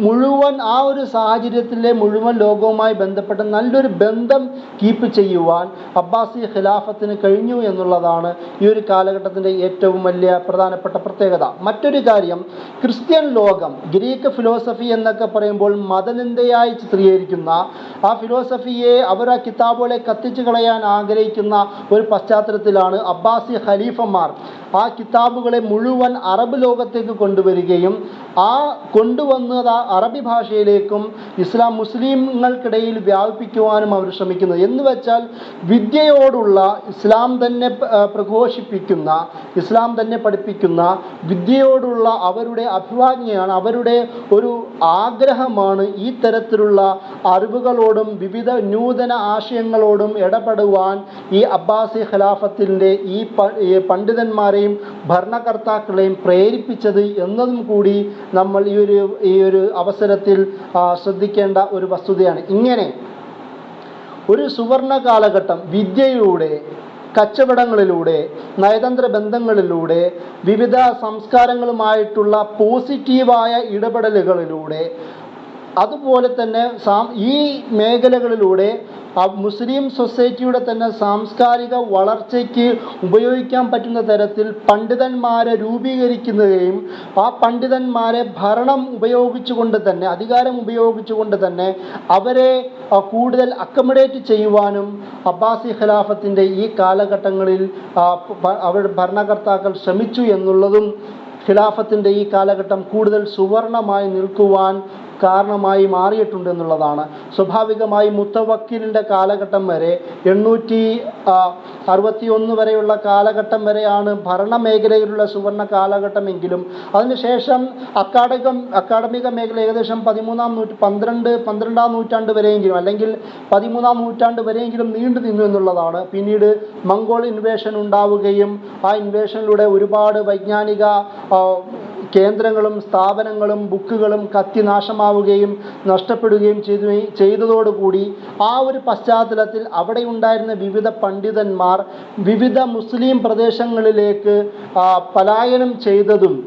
മുഴുവൻ ആ ഒരു സാഹചര്യത്തിലെ മുഴുവൻ ലോകവുമായി ബന്ധപ്പെട്ട് നല്ലൊരു ബന്ധം കീപ്പ് ചെയ്യുവാൻ അബ്ബാസി ഖിലാഫത്തിന് കഴിഞ്ഞു എന്നുള്ളതാണ് ഈ ഒരു കാലഘട്ടത്തിൻ്റെ ഏറ്റവും വലിയ പ്രധാനപ്പെട്ട പ്രത്യേകത. മറ്റൊരു കാര്യം, ക്രിസ്ത്യൻ ലോകം ഗ്രീക്ക് ഫിലോസഫി എന്നൊക്കെ പറയുമ്പോൾ മതനിന്ദയായി ചിത്രീകരിക്കുന്ന ആ ഫിലോസഫിയെ അവർ ആ കിതാബുകളെ കത്തിച്ചു കളയാൻ ആഗ്രഹിക്കുന്ന ഒരു പശ്ചാത്തലത്തിലാണ് അബ്ബാസി ഖലീഫമാർ ആ കിതാബുകളെ മുഴുവൻ അറബ് ലോകത്തേക്ക് കൊണ്ടുവരികയും ആ കൊണ്ടുവന്നത് അറബി ഭാഷയിലേക്കും മുസ്ലിങ്ങൾക്കിടയിൽ വ്യാപിപ്പിക്കുവാനും അവർ ശ്രമിക്കുന്നത്. എന്ന് വെച്ചാൽ വിദ്യയോടുള്ള ഇസ്ലാം തന്നെ പ്രഘോഷിപ്പിക്കുന്ന, ഇസ്ലാം തന്നെ പഠിപ്പിക്കുന്ന വിദ്യയോടുള്ള അവരുടെ അഭിവാജ്ഞയാണ്, അവരുടെ ഒരു ആഗ്രഹമാണ് ഈ തരത്തിലുള്ള അറിവുകളോടും വിവിധ നൂതന ആശയങ്ങളോടും ഇടപെടുവാൻ ഈ അബ്ബാസി ഖിലാഫത്തിൻ്റെ ഈ പണ്ഡിതന്മാരെയും ഭരണകർത്താക്കളെയും പ്രേരിപ്പിച്ചത് എന്നതും കൂടി നമ്മൾ ഈ ഒരു അവസരത്തിൽ ശ്രദ്ധിക്കേണ്ട ഒരു വസ്തുതയാണ്. ഇങ്ങനെ ഒരു സുവർണ കാലഘട്ടം വിദ്യയിലൂടെ, കച്ചവടങ്ങളിലൂടെ, നയതന്ത്ര ബന്ധങ്ങളിലൂടെ, വിവിധ സംസ്കാരങ്ങളുമായിട്ടുള്ള പോസിറ്റീവായ ഇടപെടലുകളിലൂടെ, അതുപോലെ തന്നെ ഈ മേഖലകളിലൂടെ മുസ്ലിം സൊസൈറ്റിയുടെ തന്നെ സാംസ്കാരിക വളർച്ചയ്ക്ക് ഉപയോഗിക്കാൻ പറ്റുന്ന തരത്തിൽ പണ്ഡിതന്മാരെ രൂപീകരിക്കുന്നതും ആ പണ്ഡിതന്മാരെ ഭരണം ഉപയോഗിച്ചുകൊണ്ട് തന്നെ, അധികാരം ഉപയോഗിച്ചുകൊണ്ട് തന്നെ അവരെ കൂടുതൽ അക്കമഡേറ്റ് ചെയ്യുവാനും അബ്ബാസി ഖിലാഫത്തിൻ്റെ ഈ കാലഘട്ടങ്ങളിൽ അവരുടെ ഭരണകർത്താക്കൾ ശ്രമിച്ചു എന്നുള്ളതും ഖിലാഫത്തിൻ്റെ ഈ കാലഘട്ടം കൂടുതൽ സുവർണമായി നിൽക്കുവാൻ കാരണമായി മാറിയിട്ടുണ്ട് എന്നുള്ളതാണ്. സ്വാഭാവികമായി മുത്തവക്കിലിൻ്റെ കാലഘട്ടം വരെ 861 വരെയുള്ള കാലഘട്ടം വരെയാണ് ഭരണമേഖലയിലുള്ള സുവർണ കാലഘട്ടമെങ്കിലും അതിനുശേഷം അക്കാഡമിക മേഖല ഏകദേശം 12ാം നൂറ്റാണ്ട് വരെയെങ്കിലും, അല്ലെങ്കിൽ 13ാം നൂറ്റാണ്ട് വരെയെങ്കിലും നീണ്ടു നിന്നു എന്നുള്ളതാണ്. പിന്നീട് മംഗോൾ ഇൻവേഷൻ ഉണ്ടാവുകയും ആ ഇൻവേഷനിലൂടെ ഒരുപാട് വൈജ്ഞാനിക കേന്ദ്രങ്ങളും സ്ഥാപനങ്ങളും ബുക്കുകളും കത്തിനാശമാവുകയും നഷ്ടപ്പെടുകയും ചെയ്തതോടുകൂടി ആ ഒരു പശ്ചാത്തലത്തിൽ അവിടെ ഉണ്ടായിരുന്ന വിവിധ പണ്ഡിതന്മാർ വിവിധ മുസ്ലിം പ്രദേശങ്ങളിലേക്ക് പലായനം ചെയ്തതും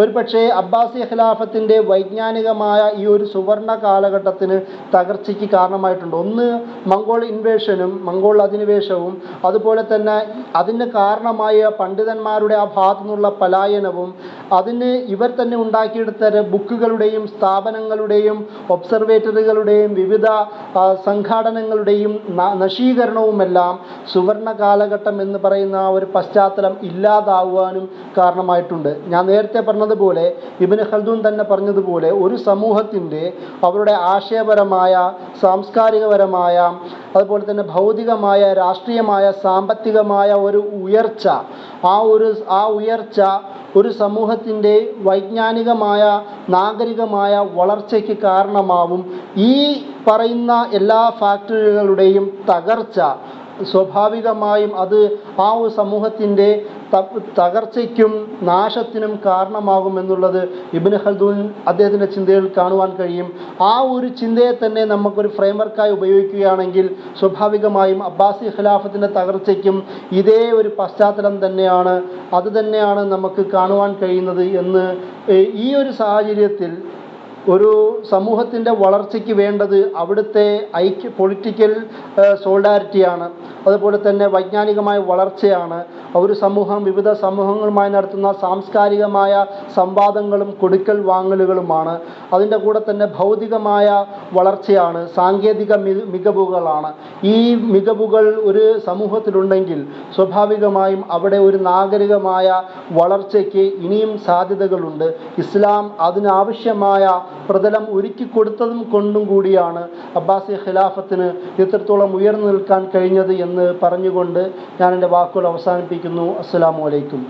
ഒരുപക്ഷെ അബ്ബാസി ഖിലാഫത്തിൻ്റെ വൈജ്ഞാനികമായ ഈ ഒരു സുവർണ കാലഘട്ടത്തിന് തകർച്ചയ്ക്ക് കാരണമായിട്ടുണ്ട്. ഒന്ന്, മംഗോൾ ഇൻവേഷനും മംഗോൾ അധിനിവേശവും, അതുപോലെ തന്നെ അതിന് കാരണമായ പണ്ഡിതന്മാരുടെ ആ ഭാഗത്തു നിന്നുള്ള പലായനവും, അതിന് ഇവർ തന്നെ ഉണ്ടാക്കിയെടുത്ത ബുക്കുകളുടെയും സ്ഥാപനങ്ങളുടെയും ഒബ്സർവേറ്ററികളുടെയും വിവിധ സംഘാടനങ്ങളുടെയും നശീകരണവുമെല്ലാം സുവർണ കാലഘട്ടം എന്ന് പറയുന്ന ഒരു പശ്ചാത്തലം ഇല്ലാതാവാനും കാരണമായിട്ടുണ്ട്. ഞാൻ നേരത്തെ പറഞ്ഞതുപോലെ, ഇബ്നു ഖൽദൂൻ തന്നെ പറഞ്ഞതുപോലെ, ഒരു സമൂഹത്തിൻ്റെ അവരുടെ ആശയപരമായ, സാംസ്കാരികപരമായ, അതുപോലെ തന്നെ ഭൗതികമായ, രാഷ്ട്രീയമായ, സാമ്പത്തികമായ ഒരു ഉയർച്ച, ആ ഉയർച്ച ഒരു സമൂഹത്തിൻ്റെ വൈജ്ഞാനികമായ, നാഗരികമായ വളർച്ചയ്ക്ക് കാരണമാവും. ഈ പറയുന്ന എല്ലാ ഫാക്ടറികളുടെയും തകർച്ച സ്വാഭാവികമായും അത് ആ ഒരു സമൂഹത്തിൻ്റെ തകർച്ചയ്ക്കും നാശത്തിനും കാരണമാകുമെന്നുള്ളത് ഇബ്നു ഖൽദൂൻ അദ്ദേഹത്തിൻ്റെ ചിന്തയിൽ കാണുവാൻ കഴിയും. ആ ഒരു ചിന്തയെ തന്നെ നമുക്കൊരു ഫ്രെയിംവർക്കായി ഉപയോഗിക്കുകയാണെങ്കിൽ സ്വാഭാവികമായും അബ്ബാസി ഖിലാഫത്തിൻ്റെ തകർച്ചയ്ക്കും ഇതേ ഒരു പശ്ചാത്തലം തന്നെയാണ്, അത് തന്നെയാണ് നമുക്ക് കാണുവാൻ കഴിയുന്നത് എന്ന് ഈ ഒരു സാഹചര്യത്തിൽ ഒരു സമൂഹത്തിൻ്റെ വളർച്ചയ്ക്ക് വേണ്ടത് അവിടുത്തെ പൊളിറ്റിക്കൽ സോളിഡാരിറ്റിയാണ്, അതുപോലെ തന്നെ വൈജ്ഞാനികമായ വളർച്ചയാണ്. ഒരു സമൂഹം വിവിധ സമൂഹങ്ങളുമായി നടത്തുന്ന സാംസ്കാരികമായ സംവാദങ്ങളും കൊടുക്കൽ വാങ്ങലുകളുമാണ്. അതിൻ്റെ കൂടെ തന്നെ ഭൗതികമായ വളർച്ചയാണ്, സാങ്കേതിക മികവുകളാണ്. ഈ മികവുകൾ ഒരു സമൂഹത്തിലുണ്ടെങ്കിൽ സ്വാഭാവികമായും അവിടെ ഒരു നാഗരികമായ വളർച്ചയ്ക്ക് ഇനിയും സാധ്യതകളുണ്ട്. ഇസ്ലാം അതിനാവശ്യമായ പ്രതലം ഒരുക്കി കൊടുത്തതും കൊണ്ടും കൂടിയാണ് അബ്ബാസി ഖിലാഫത്തിന് ഇത്രത്തോളം ഉയർന്നു നിൽക്കാൻ കഴിഞ്ഞത് എന്ന് പറഞ്ഞുകൊണ്ട് ഞാൻ എൻ്റെ വാക്കുകൾ അവസാനിപ്പിക്കുന്നു. അസ്സലാമു അലൈക്കും.